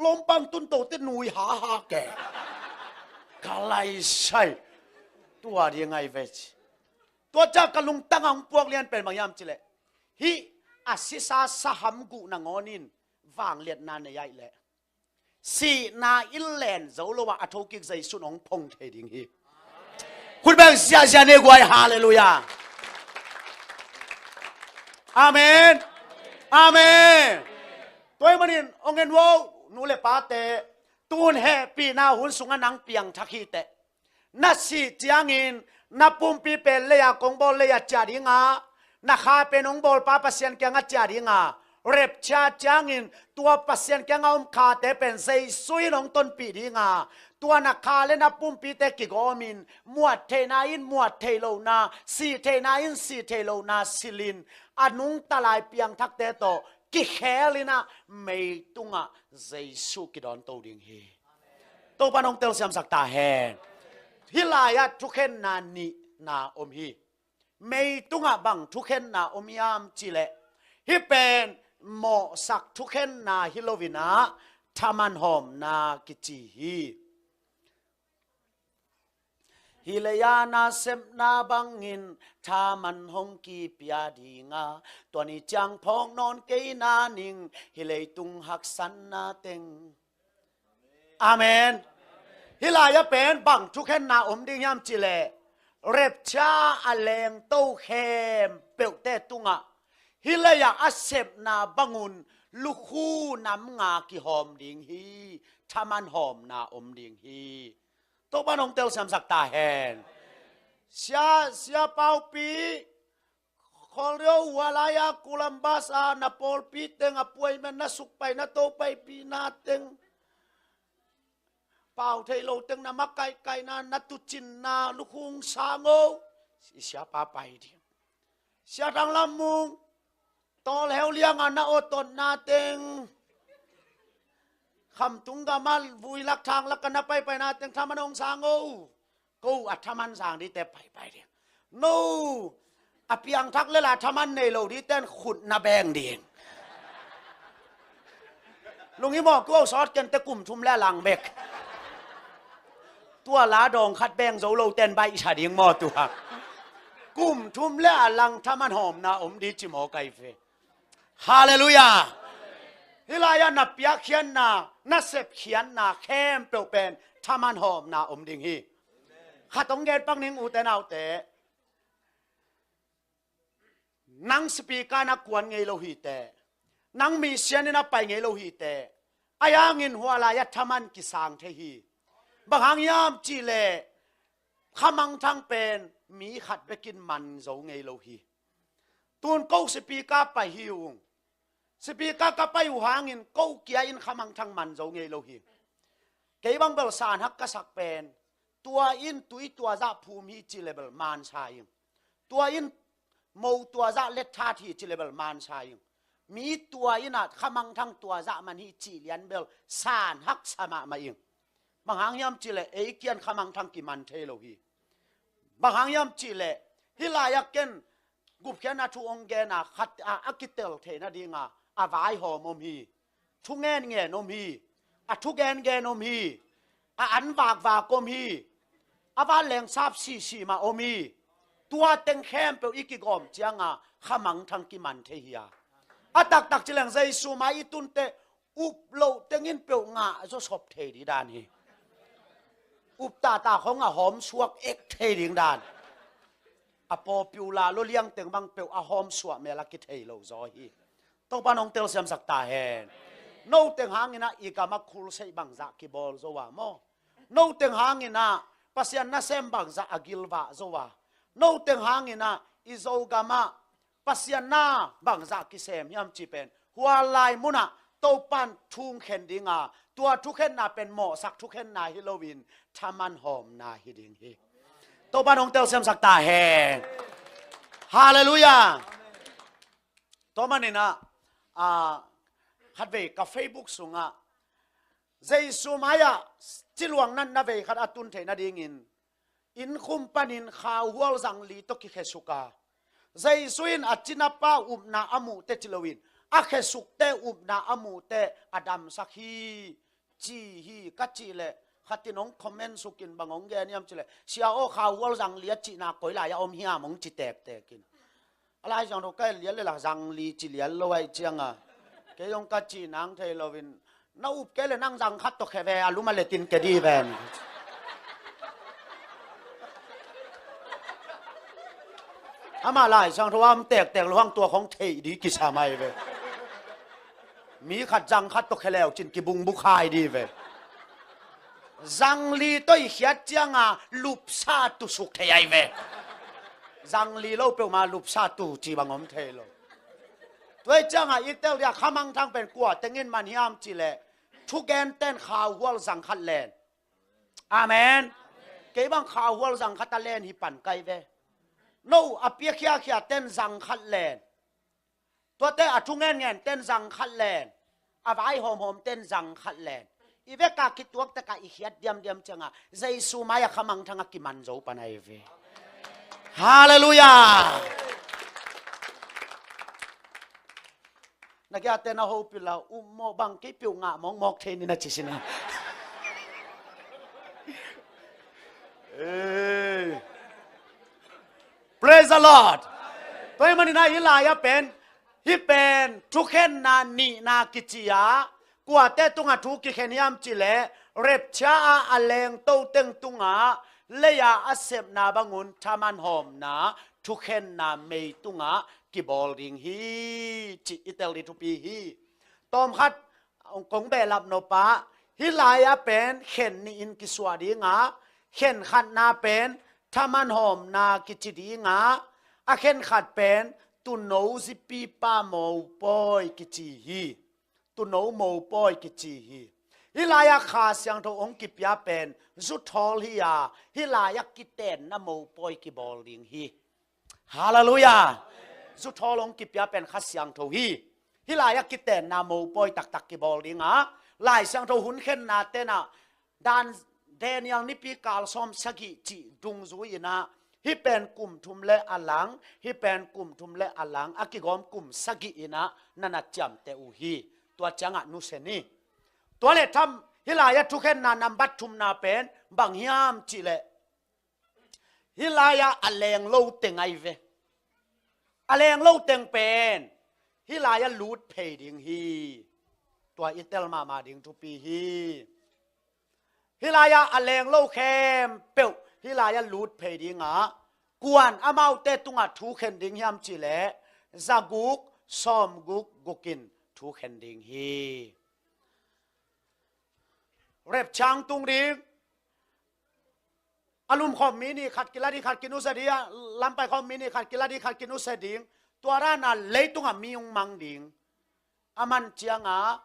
S1: ลมปังตุนโตเตนุยหาแกกะไลใช่ตัวยังไงเวชตัวจากกะลุงตั้งองพวกเลียนเป็นบางยามจิเลฮิอาศิสาสหัมกุนางอนินวางเลียนนานในใหญ่แหละสีนาอิลแลนโจโลวาอัทโกิกใจสุนองพงเทดิงฮีคุณแบงเสียเนกวยฮาเลลูยาอาเมนอาเมนตัวมันนี่องเงินวนูเลปาเตตูนเฮปีนาหุนสุงนังเปียงทักฮีเตนัดสิจางอินนับปุ่มปีเป็นเลยากงบอลเลยจาริงานักข้าเป็นองบอลป้าปัสยันแกงจาริงาเร็บชาจางอินตัวปัสยันแกงอมขาเตเป็นใจซุยลงต้นปีดิงาตัวนักข้าเลนับปุ่มปีเตกิโกมินมวดเทนาอินมวดเทโลนาสีเทนาอินสีเทโลนาซิลินอนุงตะลายเปียงทักเตโตกิเขลินะไม่ตุงะเจสุกิดอนโตดิงเฮโตปานองเตลเสียมสักตาแฮฮิลายะทุกเข็นนานีนาอมฮีไม่ตุงะบังทุกเข็นนาอมยามจิเลฮิเป็นหมอสักทุกเข็นนาฮิโลวินาทามันหอมนากิจิฮีฮิเลยานาเซมนาบังอินทามันหงกีปียดีงาตัวนี้จังพองนอนเกยนานิงฮิเลยตุงหักสันนาเต็งอาเมนฮิลายะเป็นบังทุกแค่นาอมดิยามจิเลเร็บชาอเลงโตเข้มเปลวเตตุงะฮิเลยาอาเซมนาบังุนลูกคู่น้ำงากิหอมดิงฮีทามันหอมนาอมดิงฮีตัวบ้านองเตลสามสักตาแหนเสียเปาปีขอเรียววาลายากุลัมบาสานาโปลปีเต็งอป่วยมันน่าสุกไปน่าโตไปปีนาเต็งเปาเทโลเต็งนามักไก่นานัตุจินนาลูกหุงสางโอเสียปาไปเดียวเสียทางลำมุงโตแล้วเลี้ยงนาโอตนนาเต็งคำตุงกามาวุยลักทางลักกันนับไปนาเต็งทำมันองสางโอกูอัฐมันสางดีแต่ไปเดียวนูอภิยังทักเลยล่ะทำมันในโลดีเต้นขุดนาแบงเดียงลุงนี่บอกกูเอาซอสกันแต่กลุ่มชุมแล่หลังเบกตัวลาดองคัดแบงโซโลเต้นใบฉาดีงมอตัวกลุ่มชุมแล่หลังทำมันหอมนาอมดีจิโมไกเฟฮาเลลูยาฮิลายานับยาเขียนนานัเสพเขียนนาเข้มเปลวเป็นทามันหอมนาอมดิงฮีข้าต้องเกตปังนิงอุเตนเอาเต นังสปีกานักกวนไงโลหิตนังมีเสียนนับไปไงโลหิตอายางินหัวลายธรรมันกิสางเทหีบางยามจีเลขมังทั้งเป็นมีขัดไปกินมันโจไงโลหิตูนกูสปีกาไปหิวสปีกาไปอยู่หางินกูเกียอินขมังทั้งมันโจไงโลหิเกี่ยบังเบลสานฮักกษักเป็นตัวอินตุยตัวจะภูมิจิเลเบลมานชายตัวอินโมตัวจะเล็ดท่าที่จิเลเบลมานชายมีตัวอินขมังทั้งตัวจะมันฮิจิเลียนเบลสานฮักสมามาอิงบางหางยามจิเลเอเกียนขมังทั้งกิมันเทโลฮีบางหางยามจิเลฮิลายักเกนกุบเขียนทุองเกนะขัดอากิเตลเทนะดีงาอาวายหอมอมฮีทุเงนเงนอมฮีทุเกนเกนอมฮีอันวากอมฮีอาวาแหลงซาบซีมาอมฮีตัวเต็งแคมเปอีกิกอมเจียงขมังทั้งกิมันเทฮียตักจิเลงใจสูมาอีตุนเตอุบโลเต็งอินเปียวงาจะชอบเทดีดานีอุบตาของหอมสวกเอ็กเทดิงดานปอปิวลาโลเลียงเต็งบังเปียวหอมสวกเมลักกิเทโลจอฮีต้องปานองเตลเสียมสักตาเฮนโนเต็งหางินะอีกามาคูลเซบังจากกิบอลโจวาโมโนเต็งหางินะปัสยันนาเซมบังจากอากิลวาโจวาโนเต็งหางินะอิโซกามาปัสยันนาบังจากกิเซมยามจีเป็นหัวลายมุนะโตปันทุงเข็นดิงาตัวทุกเข็นนาเป็นหมอสักทุกเข็นนาฮิโลวินทามันหอมนาฮิดิงฮีโตปันองเตลเซมสักตาแหงฮาเลลูยาตัวมันนี่นะขัดเวกับเฟซบุ๊กสุงะใจสุมายะจิลวงนั้นนะเวขัดอตุนเทนดิ่งอินคุมปันินข่าวหัวสังลีตกิเคสุกาใจสุอินอจินาป้าอุบนาอมูเตจิลวินอาเคสุกเตอุบนาอมูเตอดัมสักฮีจีฮีกัจจิเลขัดที่น้องคอมเมนต์สุกินบางองแกนี่ยมจิเลเชียโอข่าวหัวสังลีจีนาคอยลายอมเฮียมงจิแตกกินอะไรจังเราใกล้เลี้ยเลยล่ะสังลีจิเลี้ยลอยเจียงเกยงกัจจินางเทลวินน้าอุบเกเลยนั่งสังขัดตกแควอาลุมาเลตินเกดีแวนอามาลายช่างทว่ามแตกระวังตัวของเทดีกิสามัยเวมีขัดจังขัดตกแควจินกิบุงบุคายดีเวจังลีต้อยเขียดจังลุบซาตุสุกเทยเวจังลีโลเปมาลุบซาตุจีบังอมเทโลตัวจังอีเตลเดียขมังทางเป็นกัวแต่เงินมันยามจิเลทุกแกนเต้นข่าวหัวสังขัดแลนอาเมนเก็บังข่าวหัวสังขัดแลนฮิปันไกเวโนอเปียขี้ขี้เต้นสังขัดแลนตัวเต้ทุกเงินเต้นสังขัดแลนอาวายหอมเต้นสังขัดแลนอีเวกาคิดตัวแต่กาอีเขียดเดียมจังใจสูมายขมังทางกิมันโจปนัยเวฮาเลลูยานักยาเตนะโฮปิลาอุโมบังกิปิวงะมองเทนินะจิสินะPraise the Lord ตัวมันนี่นะฮิลายะเป็นฮิเป็นทุกเข็นนานีนากิจิยากว่าแต่ตุงทุกิเขนยามจิเลเร็บชาอาเลงโตเต็งตุงเลยาอาเซบนาบังุนทามันหอมนาทุกเข็นนาเมยตุงกิบอลริงฮีจิอิตาลีทุปีฮีตอมคัดองกงเบลับโนปะฮิลายะเป็นเข็นนี่อินกิสวาดีงาเข็นขัดนาเป็นทามันหอมนากิจิดีงาอาเข็นขัดเป็นตุโนซิปีปาโมปอยกิจิฮีตุโนโมปอยกิจิฮีฮิลายะขาเสียงทองกิปยาเป็นจุดทอลฮียาฮิลายะกิเตนนะโมปอยกิบอลริงฮีฮาเลลูยาจุดทอลงกิปยาเป็นขัดเสียงทฮีฮิลายะกิเตนนะโมปอยตักกิบอลริงลายเสียงทหุ่นเข็นนาเตนะดานเดนยังนิพิกาลสมสกิจิดุงซุยนะฮิเป็นกลุ่มทุมเลอลังฮิเป็นกลุ่มทุมเลอลังอากิกอมกลุ่มสกิอินะนันจำเตอูฮีตัวจังนุเซนีตัวเลทำฮิลายะทุกเข็นนานำบัตทุมนาเป็นบางยามจิเลฮิลายะอเลงโลเตงไอเวอเลงโลเตงเป็นฮิลายะลูดเพดิงฮีตัวอิเตลมาดิงทุปีฮีฮิลายะอเลงโลเข้มเปียวฮิลายะลูดเพดิงกวนอามาเตตุงทุกเข็นดิงยามจิเล zaguk som guk gukin thu khen ding hi rep chang tung ding alum khom mi ni khat kila di khat kinu sa dia lampai khom mi ni khat kila di khat kinu sa ding tuara na leitung a miung mang ding aman chianga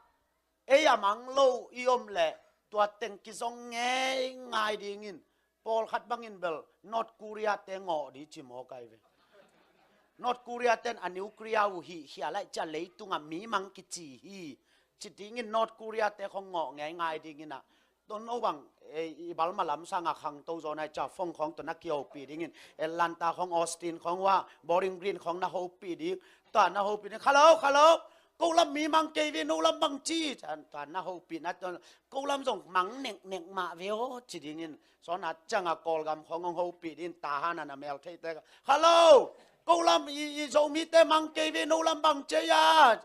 S1: eya mang lo iom le tua teng ki zong ngai ding in pol khat bangin bel North Korea te ngo di chimo kai ve North Korea ten a nuclear wu hi hia lai cha leitung a mi mang ki chi hi chi ding in North Korea te khong ngo ngai ding in a don no bang e balma lam sanga khang to zo nai cha phong khong to na kyo pi ding in Atlanta khong Austin khong wa Bowling Green khong na ho pi ding ta na ho pi ni hello cô lâm mi mang cây về nô lâm bằng chi toàn na hậu pin nát cô lâm dùng mắng nẹt mạ véo chỉ đi nhìn xó nát chẳng à call gam không ông hậu pin đi ta han là mèo thấy thế hello cô lâm y dầu mi tê mang cây về nô lâm bằng chơi à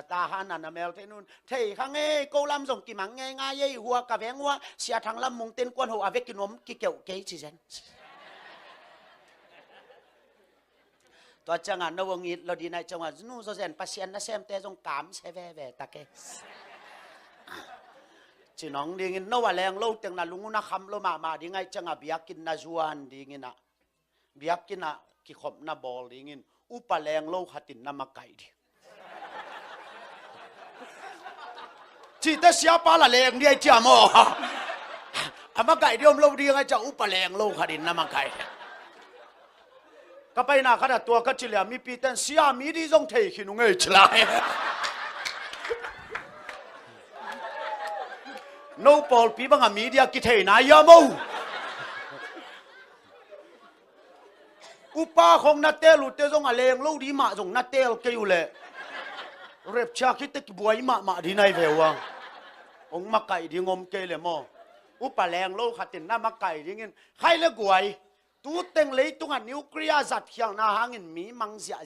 S1: ta han là mèo thấy nun thấy khang nghe cô lâm dùng kỳ mắng nghe ngay ấy hùa cà vé hùa xia thằng lâm mông tên quân hậu avec cái nôm cái kiểu cái chỉ dânตัวจังอ่ะนวงิเราดีในจังหวัดนู่นโซเซนปัสเซียนนะเซมเตจงกามเซเวเวตะเกจีน้องดีงินนวแรงโลกจังน่ะลุงนะคำโลมาดีไงจังอ่ะเบียกินนะจวนดีงินอ่ะเบียกินอ่ะกิขบนะบอลดีงินอุปแรงโลกขัดินนะมาไก่ดิจีแต่เสียปลาละแรงดีไอ้จ่ามออามาไก่เดียวโลกดีไงจะอุปแรงโลกขัดินนะมาไก่ก็ไปนาขนาดตัวก็เฉลี่ยมีปีเต้นเสียมีดีจงเทขินุงเฉลายโนปอลปีบังมีเดียกิเทนายามูอุปาของนัตเตลุเตจงอเลงลูดีมาจงนัตเตลเกยุเลเร็บชาคิดตะกิบวยมาดีในเววังองมาไก่ดีงมเกเลมออุปาแรงโลขัดตินน้ามาไก่ดีเงินใครเละกวยตูเต็งเลยตุงอันนิวเคลียร์จัดเขียงนาหางินมีมังเสีย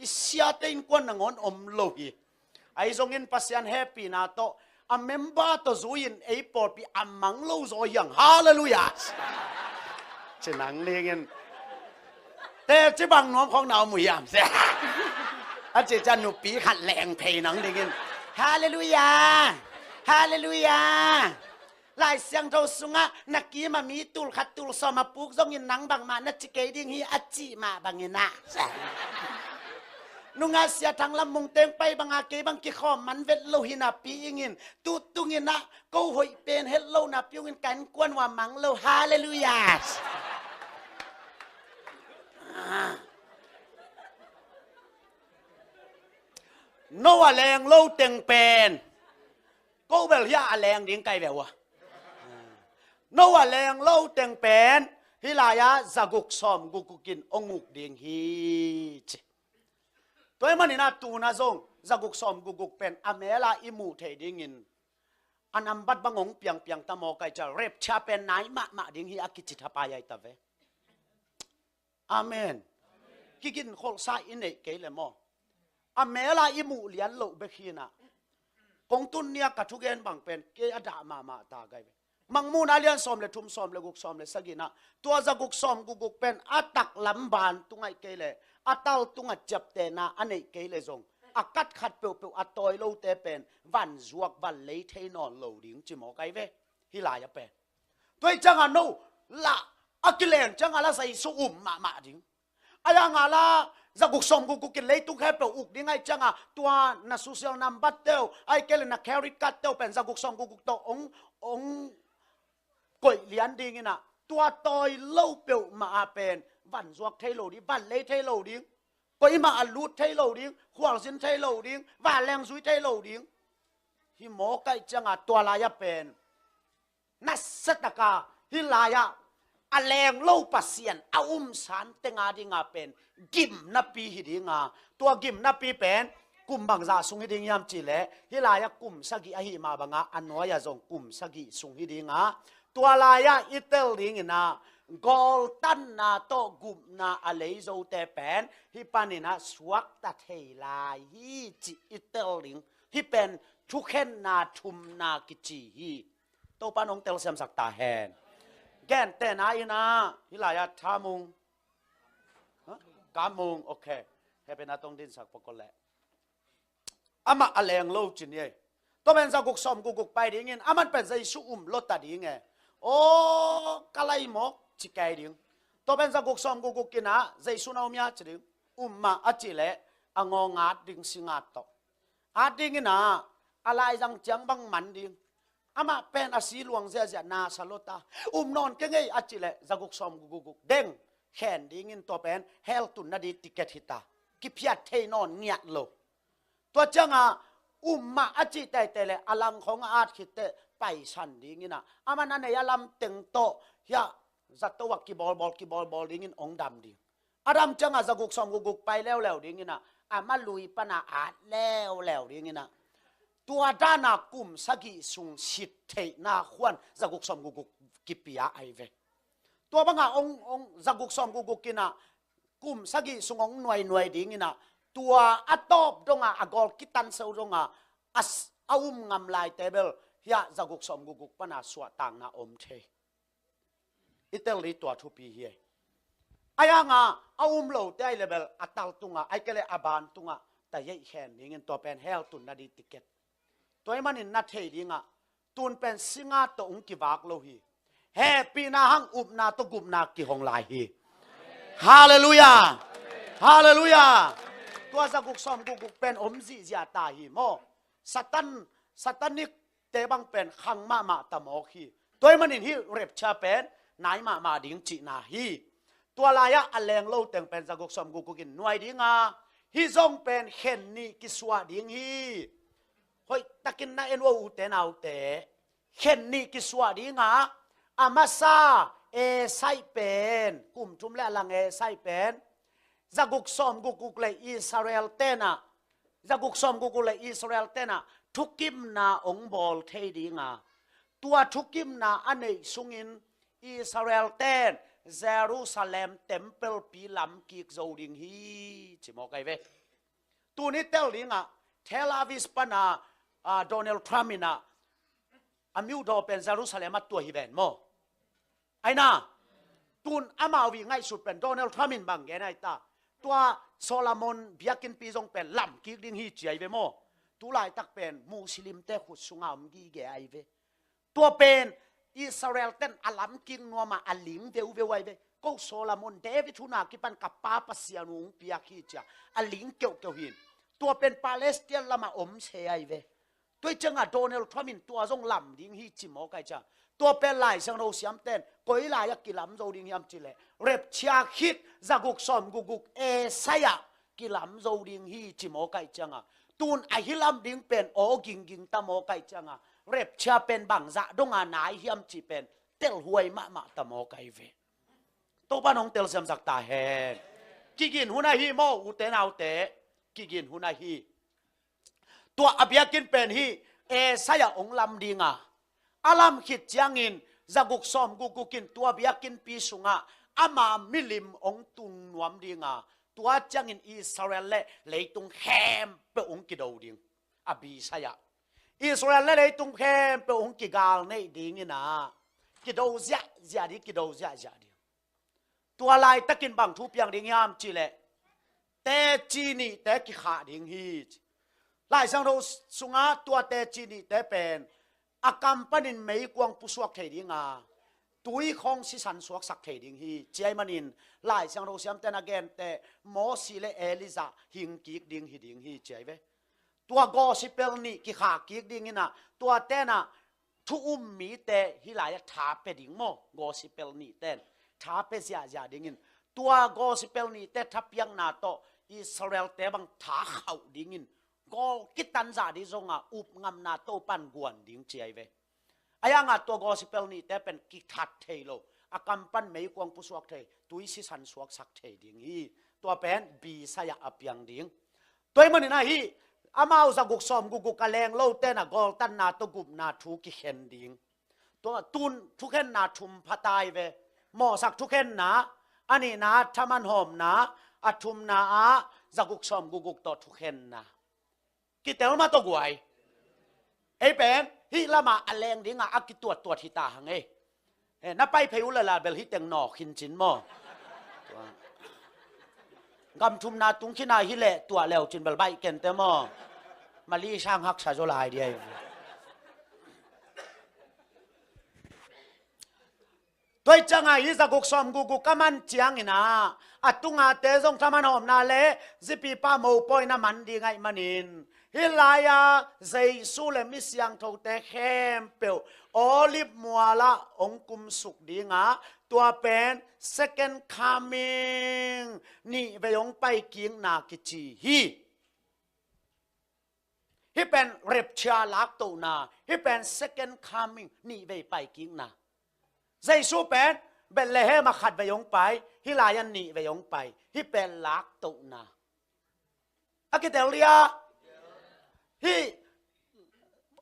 S1: อิเสียเต็งกวนงอนโลกีไอ้ทรงเงินปัสยันแฮปปี้นาโตอเมมบ้าตัวซูยินไอ้ปอดปีอัมมังโลโซยังฮาเลลูยาฉะนั้นเลยเงินแต่ที่บางน้องของเราหมุ่ยามเสียอาจจะหนุปีขัดแรงเพนังเลยเงินฮาเลลูยาฮาเลลูยาลายเสียงโทสุงะนักกีมามีตุลขัดตุลสมาปุกซงยินนังบางมานักจิเกดิ้งฮีอัจจิมาบางยินะนุงอาเสียทางลำมุงเตงไปบางอาเกบางกิขอมันเวทโลหินาปีงินตุตุงินะกูหอยเป็นเฮลโลนาปีงินกันกวนว่ามังโลฮาเลลูยาโนว่าแรงโลเต็งเป็นกูเบลยาแรงดิ้งไกแบบวะโนว่าแรงเล่าเต็งเป็นฮิลายะจะกุกซอมกุกกินองุกดิ่งฮีตัวมันนี่นะตูนะซงจะกุกซอมกุกเป็นอเมลาอิมูเทดิ่งินอันอัมบัดบังงเปียงตะโมไกจะเร็บชาเป็นไหนมาดิ่งฮีอากิจิตาปายายตะเวอาเมนกินโคลซาอินเนเกเลมออเมลาอิมูเลียนโลเบคีนะกงตุนเนี่ยกัทุเกนบังเป็นเกอดามาตาไกมังมูนาเลียนซอมเลทุ่มซอมเลกุกซอมเลสกินะตัวจะกุกซอมกุกเป็นอัตักลำบานตุงไอเกเลอัตัลตุงจับเตนะอันไอเกเลซงอากัดขัดเปียวอัตอยโลเตเป็นวันจวกวันเลยเทนอนโลดิ้งจิมอไกเวฮิลายะเป็นตัวจังอันโนละอักเลนจังอันละใส่สุมมาดิ้งอายังอันละจะกุกซอมกุกกินเลยตุงแค่เปียวอุกดิ้งไอจังอ่ะตัวนักสุเซียลนัมบัตเตลไอเกเลนักแคริกัตเตลเป็นจะกุกซอมกุกโตองกอยเลียนดีงี้นะตัวตอยเล่าเปียวมาเป็นวันจวกเทโลดิ้งวันเลยเทโลดิ้งก็อีมาอัลลูดเทโลดิ้งขวางสินเทโลดิ้งวันแรงซุยเทโลดิ้งฮิโมไกจังอ่ะตัวลายเป็นนัสตกาฮิลายะอแรงเล่าปัสเซียนอาสันเตงาดิ้งเป็นกิมนับปีฮิดิ้งตัวกิมนับปีเป็นกุมบังซาสุงฮิดิ้งยามจีเล่ฮิลายะกุมสกิอาฮิมาบังอันน้อยจงกุมสกิสุงฮิดิ้งตัวลายะอิตาลีนะกอลตันนาโตกุมนาอะไรโจเตเป็นฮิปานินะสวักตะเทลายฮิจิอิตาลีฮิเป็นทุกเข็นนาทุมนากิจิฮิโตปานองเตลเซมสักตาแฮนแกนเตนาอินะฮิลายะทามุงกามุงโอเค ให้เป็นอาตงดินสักปกแหละอามาอแลงโลจินเย่ตัวเป็นสักกุกสมกุกไปดิ้งอามันเป็นใจสุ่มลดตัดดิ้งโอ้กะไลหมกจิกไก่ดิ้งตัวเป็นสักกุกสมกุกกินนะใจสุ่นเอาเมียจิดิ้งมาอจิเละอ่งงาดดิ้งสิงาตอกอาดิ้งนะอะไรจังจังบังมันดิ้งอามาเป็นอาศีหลวงเสียนาสลตานอนก็ไงอจิเละสักกุกสมกุกเด้งแขนดิ้งตัวเป็นเฮลตุนนาดีติเกตฮิตากิพิยัดเทนอนเงียโลตัวจังมาอจิแต่แต่เลยอลังของอาคิเตไปสันดิ้งนะอามันนั่นเนี่ยอลัมเต็งโตยาจัตวักกิบอลดิ้งองดำดิ้งอาดัมจังจะกุกสมกุกไปแล้วดิ้งนะอามาลุยปนาอาดแล้วดิ้งนะตัวด้านากุมสกิสุงสิทเทนาขวัญจะกุกสมกุกกิปิยาไอเวตัวบังอาองจะกุกสมกุกกินะกุมสกิสุงองหน่วยดิ้งนะตัวอัตอบดงอากอลกิตันเซลดงอัสอาอุมงามลายเตเบลยาจะกุกสมกุกปนาสวตังนาอมเทอิตาลีตัวทุปีเฮอายังอาอุมโลเตไอเลเบลอัตลตุงไอเกเลอาบานตุงแต่ยัยแขนดิ้งตัวเป็นเฮลตุนนาดีติเกตตัวมันนินนัดเฮดิ้งตุนเป็นสิงาตัวองกิวากโลฮีเฮปีนาหังอุบนาตกุบนากิหงลายฮีฮาเลลูยาฮาเลลูยาตัวจะกุกสมกุกเป็นอมจีเสียตาฮีโมสัตันนิกเตบังเป็นขังมาตะโมฮีตัวมันนินฮีเร็บชาเป็นนายมาดิ้งจีนาฮีตัวลายะอแรงโลเต็งเป็นจะกุกสมกุกกินหน่วยดิ้งฮีทรงเป็นเข็นนี่กิสวาดิ้งฮีเฮ้ยตะกินนาเอ็นว่าอุเตนาอุเตเข็นนี่กิสวาดิ้งอามาซาเอไซเป็นกุมจุมและลังเอไซเป็นจะกุกสมกุกเลยอิสราเอลเตนะจะกุกสมกุกเลยอิสราเอลเตนะทุกิมนาองบอลเทดีงาตัวทุกิมนาอันนี้สุงินอิสราเอลเตนเยรูซาเล็มเทมเพิลปีลำกิกโจดิงฮีจิมอกไอเวตัวนี้เตลดิงาเทลอาวิสปนาโดนัลด์ทรัมป์นะอามิวโดเป็นเยรูซาเล็มตัวฮิเวนโมไอ้น่ะตุนอามาวิง่ายสุดเป็นโดนัลด์ทรัมป์บางแกนไอตาตัวโซลามอนเบียกินปีจงเป็นลำกิกดิ้งฮีเจียเวโมตัวลายตักเป็นมุสลิมเตขุดสุงามกีแกไอเวตัวเป็นอิสราเอลเต้นอัลลัมกิงนัวมาอัลลิงเวไวเวก็โซลามอนเดวิทุนากิปันกับป้าปัสยานุงเปียกีเจียอัลลิงเกี่ยวหินตัวเป็นปาเลสไตน์ละมาอมเชยไอเวตัวจังอะโดนัลด์ทรัมป์ตัวจงลำดิ้งฮีจิมอกไอจ้าตัวเป็นลายสังเราเสียมเต้นก็อีลายกิลำโจดิ้งยามจิเลเร็บเชียคิดจะกุกสมกุกเอไซยะกิลำโจดิ้งฮีจิมอกไอจังอะตูนไอฮิลำดิ้งเป็นโอกิงตามอกไอจังอะเร็บเชียเป็นบังจะดงานายยามจิเป็นเตลหวยมาตามอกไอเวตัวป้าน้องเตลเสียมสักตาเฮนกินหุนาฮีโมอุเตนเอาเตกินหุนาฮีตัวอภิยกินเป็นฮีเอไซยะองลำดิ้งอะอาลัมขิดจังอินจะกุกสมกุกินตัวเบียกินปีสุงะอามามิลิมองตุงนวมดิงะตัวจังอินอิสราเอลเลยตุงแคมเปองกิดาวดิงอบีสยะอิสราเอลเลยตุงแคมเปองกิกาลในดิงนะกิดาวเสียดิกิดาวเสียดิตัวลายตะกินบังทุบยังดิงยามจีเลแต่จีนี่แต่กิขาดิงฮีลายสังเราสุงะตัวแต่จีนี่แต่เป็นอากัมปนินไม่กวางผู้สวกเทดิงาตุยของสิสันสวกสักเทดิงฮีเจมันินไล่เสียงเราเสียมเตนเกนแต่โมสิเลเอลิซาหิงกิกดิงฮีเจเวตัวกอสิเปลนี่กิขากิกดิงนะตัวเตนะทุมีเตฮิลายทาเปดิงโมกอสิเปลนี่เตนทาเปเสียดิงินตัวกอสิเปลนี่เตทับยังนาโตอิสราเอลเตบังทาเขาดิงินก็กิตันจาดิจงอุบงำนาโตปันกวนดิ้งเจียเวอายังตัวกอสิเปลนี่แต่เป็นกิทัดเทโลอากัมปันไม่กวงผู้สวกเทตุยสิสันสวกสักเทดิ้งฮีตัวเป็นบีสยาอภิยังดิ้งตัวมันนี่นะฮีอามาอุสกุกสมกุกกะแรงโลเตนะกอลตันนาตกุบนาทุกิเข็นดิ้งตัวตุนทุกเข็นนาทุมพัตายเวหมอสักทุกเข็นนาอันนี้นาทามันหอมนาอัทุมนาจะกุกสมกุกต่อทุกเข็นนากิเตลมาตัวกวยไอ้เป็นฮิละมาอแรงดิ้งอากิตัวที่ตาหังนับไปเพลละเบลฮิเตงนอขินจินมอ กำทุมนาตุงขี้นาหิเละตัวแล้วจินบลใบเก่นเตมอมาลีช่างฮักชาโจลายเดียตัวจังไงฮิสกุกสมกุกกมันเจียงอินะอัตุงอาเตซงทำมันหอมนาเลจิปีป้าโมปอยน้ำมันดีไงมันินฮิลายาเจสูเลมิสยังทงเตเข้มเปียวโอลิฟมัวละองคุมสุกดีงาตัวเป็น second coming นี่ไปยงไปกิงนากิจีฮีเป็นเร็บชาลักตัวนาฮีเป็น second coming นี่ไปกิงนาใจสู้เป็นเบลเลเฮมาขัดไปยงไปฮิลายันนี่ไปยงไปฮีเป็นลักตัวนาอากิเตเลียฮี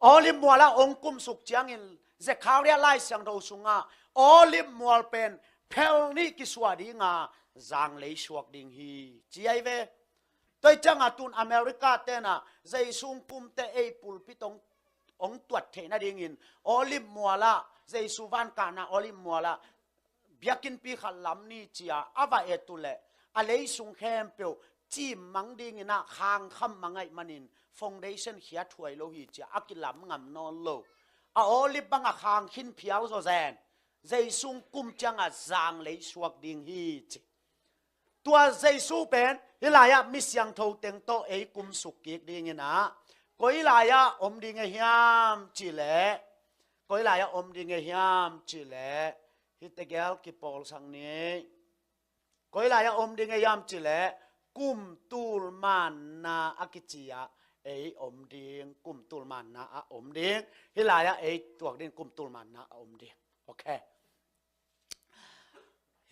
S1: โอลิฟมัวละองคุมสุกเจียงอินเจคาเรียไลเสียงเราสุงาโอลิฟมัวเป็นเพลนี่กิสวาดีงาจางเลยชวกดิ่งฮีจีไอเวตัวจังอาตุนอเมริกาเตนะใจสุงกุมเตเอปุลพิตงองตรวจเทนะดิ่งอินโอลิฟมัวละใจสุวรรณกานะโอลิฟมัวละเบียกินปีขันลำนี่จีอาอาวาเอตุเลอะไรสุงเข้มเปียวจีมังดิ่งอินะคางคำมังไงมันินฟองเดชั่นเขียถวยโลหิจีอากิลำงำนอนโลอาโอลิฟบังอาคางขินเพียวโซแซนใจสุงกุมจังอาจางเลยชวกดิ่งฮีจีตัวใจสู้เป็นฮิลายะมิสยังโทเต็งโตเอกุมสุกิกดิ่งนะก็ฮิลายะอมดิ่งเฮียมจีเล่ก็ฮิลายะอมดิ่งเฮียมจีเล่ฮิตเกลกิปอลสังนี้ก็ฮิลายะอมดิ่งเฮียมจีเล่กุมตูลมันนาอากิจิยะเออมดิ่งกุมตูลมันนาอมดิ่งฮิลายะเอตัวดิ่งกุมตูลมันนาอมดิ่งโอเค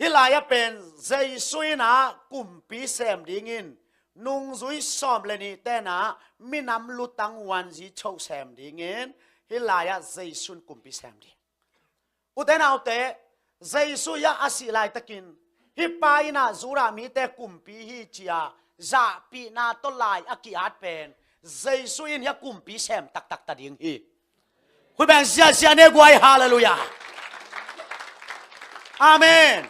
S1: ฮิลายะเป็นใจสุยนะกุมปีเซมดิ่งินนุ่งซุยซ้อมเลยนี่แต่นะมีน้ำลุตังวันจีโชว์แซมดิ่งินฮิลายะใจสุนกุมปีเซมดิ่งอุตนาอุเตใจสุยะอาศิลายตะกินฮิปายนะจูรามีแต่กุมปีฮิจียาจะปีนาต้นลายอากิอาดเป็นใจสุยนยะกุมปีเซมตักตะดิ่งฮีคุณแบ่งเสียเนกวยฮาเลลูยาอาเมน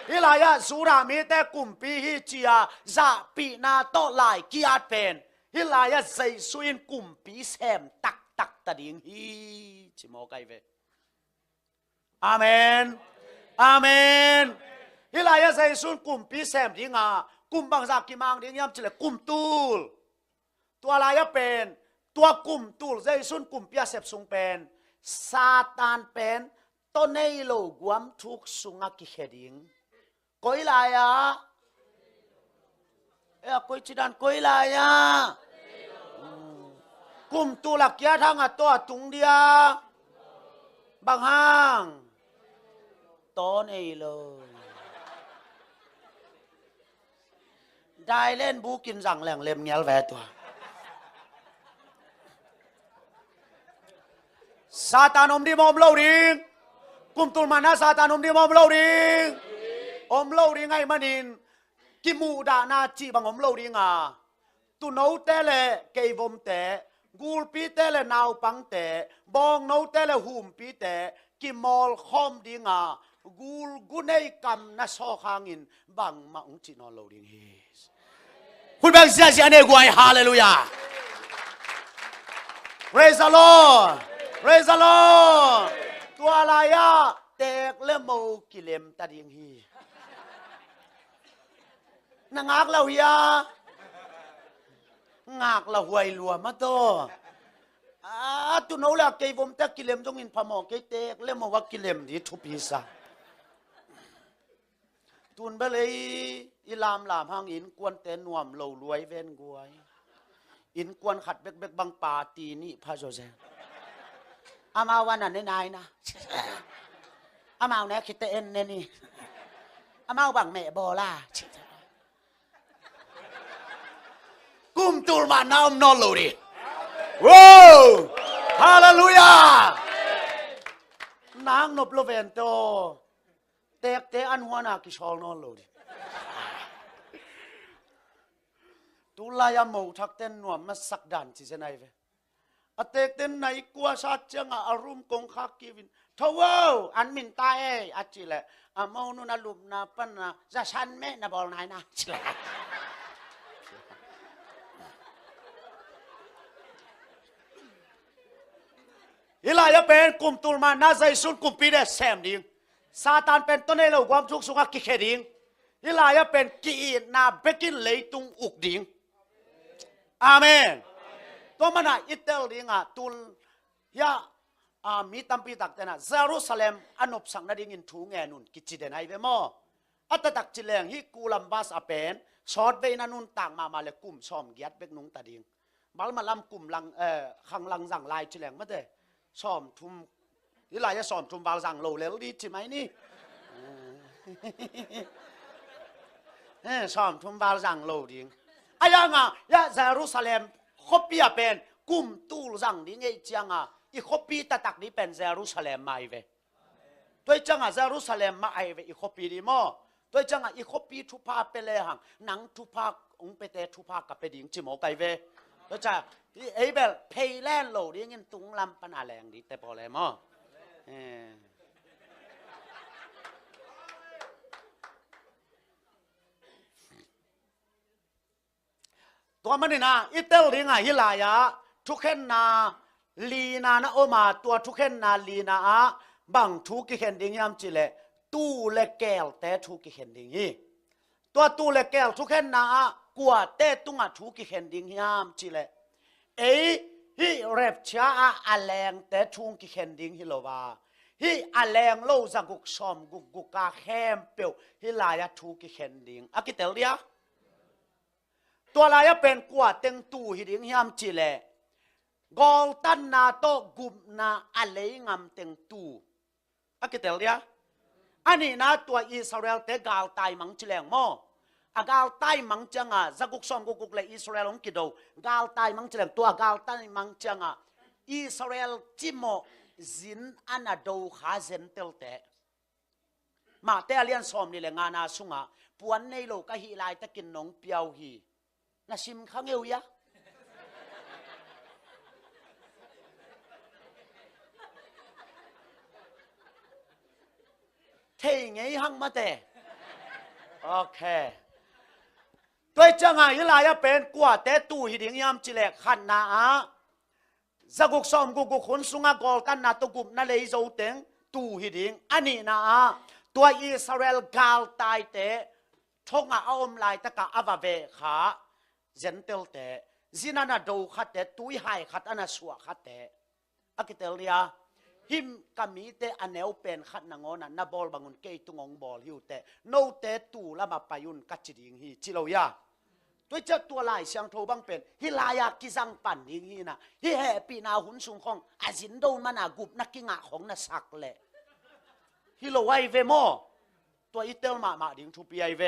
S1: ฮิลายะสุรามีแต่กุมปีฮิจียาจะปีนาโตลายกิอาดเป็นฮิลายะใจสุยนกุมปีเซมตักตะดิ่งฮีจิโมไกเวอาเมนอาเมนฮิลายะใจสุนกุมปีเซมดิ่งากุมบางจากกิมังดิ่งยามจิเลกุมตูลตัวลายะเป็นตัวกุมตูลใจสุนกุมปีเซมสุงเป็นซาตานเป็นต้นในโลกวมทุกสุงกิเขดิงก้อยลายะก้อยจิดันก้อยลายะกุมตูลักยะทางตัวตุงเดียบางห้างต้นในโลได้เล่นบูกินสั่งแหล่งเล็มเงี้ยแวตัวซาตานอมดีมอมเล่าดิงกุมตุลมานะซาตานอมดีมอมเล่าดิงอมเล่าดิงไงมันินกิมูดานาจีบังอมเล่าดิงอ่ะตุนเอาเตเลเกยวมเตกูลปีเตเลนาวปังเตบองนาวเตเลหุมปีเตกิมอลคอมดิงอ่ะกูลกุเนยกำนัสโซขางอินบังมาอุจินอลเล่าดิงเฮคุณแบ่งเสียเนกวยฮาเลลูยา Praise the Lord Praise the Lord ตัวอะไรอะเตกเล่มโมกิเลมตาดิ่งฮีนางอักเราเฮียงากเราหวยลัวมาโตตุนเอาละเกยผมตะกิเลมจงอินพมอเกยเตกเล่มโมว่ากิเลมดีทุปีซะตุนไปเลยอิลามหางอินกวนเตนวมเหลารวยเว้นกวยอินกวนขัดเบกบังปาตีนี่พระโจเซอามาวันนั้นนายนะอามาเนี่ยคิดแต่เอ็นนี่อามาบังแม่บอล่ากุมตูลมาน้ำนอนโลดีว้าวฮาเลลูยานางนบโลเวนโตเตกเตอันหัวนากิชอลนอนโลดีตุลายามูทักเต้นนวมมาสักดันที่เจนไอเวอเตกเต้นไหนกัวชาเจงอารุมกงคักกิวินทว่าอันมินตายอาจิเลอามานุนาลุมนาปันนาจะชันแม่นาบอลนายนะจิเล ฮิลายะเป็นกุมตุลมานาใจสุนกุมปีเดแซมดิงซาตานเป็นต้นให้เราความทุกข์สุขกิเคดิงฮิลายะเป็นกีนาเบกินเลยตุงอุกดิงอาเมนตัวมันอิตาลีตุลยามีตัมปีตักเตนะเยรูซาเล็มอันอบสังนาดิ่งอินทูเงนุนกิจเดนไอเวมออัตตักจิเลงฮิกูลัมบัสอเป็นชอดเวนันุนต่างมาเลกุมชอมเกียดเบกนุงตาดิ่งบัลมาลำกุมลังขังลังจังลายจิเลงมาเดชอมทุมนี่ลายจะชอมทุมบาลจังโลเลลดีใช่ไหมนี่ชอมทุมบาลจังโลดิ่งไอ้ยังยะเยรูซาเล็มคบปีเป็นกุมตูลจังดิ่งไอ้จังอีคบปีตะตักนี้เป็นเยรูซาเล็มมาเวด้วยจังเยรูซาเล็มมาเวอีคบปีดีมั้งด้วยจังอีคบปีทุพาเปเลยหังหนังทุพาองเปเตทุพากับเปดิ่งจิโมไกเวแล้วจะไอ้แบบเพลแลนโลดิ่งยินตุงลำปนาแรงดีแต่พอเลยมั้งตัวมันนี่นะอิตาลีฮิลายะทุกเห็นนาลีนานะโอมาตัวทุกเห็นนาลีนาบังทุกเห็นดิ่งยามจิเลตู้เล็กแก้วแต่ทุกเห็นดิ่งฮีตัวตู้เล็กแก้วทุกเห็นนากัวเตตุงทุกเห็นดิ่งยามจิเลฮิเร็บช้าอาแรงแต่ทุกเห็นดิ่งฮิโลวาฮิอาแรงโลจังกุกชอมกุกกาแคมเปียวฮิลายะทุกเห็นดิ่งอากิเตลเลียตัวลายเป็นกัวเต็งตู้ฮิดิ่งยามจิเลกอลตันนาโตกุมนาอะไรงามเต็งตูอากิเตลเดียอันนี้นะตัวอิสราเอลเตกาลไตมังจิเลงโมอากาลไตมังจังจักุกซอมกุกเลยอิสราเอลองกิโดกาลไตมังจิเลงตัวกาลไตมังจังอิสราเอลจิโมจินอันดูขาเซนเตลเตมาเตเลียนซอมนี่แหละงานาสุงะปวนในโลกฮิลายตะกินนงเปียวฮีน่าชิมข้างเอวยะเท่ไงหังมาแต่โอเคตัวจังไงฮิลายะเป็นกว่าแต่ตู้หิดิงยามจิเลขันนาจะกุกซอมกุกคนสุงากอลตันนาตุกุมนั่นเลยจะอุเตงตู้หิดิงอันนี้นะตัวอิสราเอลกาลตายเตะทงอาอมลายตะกะอวาเวขาเจนเตลเตะจินานาดูขัดเตะตุยหายขัดอันสัวขัดเตะอากิเตลเลียหิมกามีเตอันเนวเป็นขัดนางอนันนาบอลบางคนเกยตุงองบอลหิวเตโนเตตูละมาปายุนกัจจิดิงฮีจิโลยาด้วยเจ้าตัวลายเสียงโทบังเป็นฮิลายากิซังปั่นดิงฮีนะฮิแฮปีนาหุนสุงของอาจินโดนมานากุบนักกิงะของนักสักเละฮิโลไวเวโมตัวอิเตลมาดิงทูปีไอเว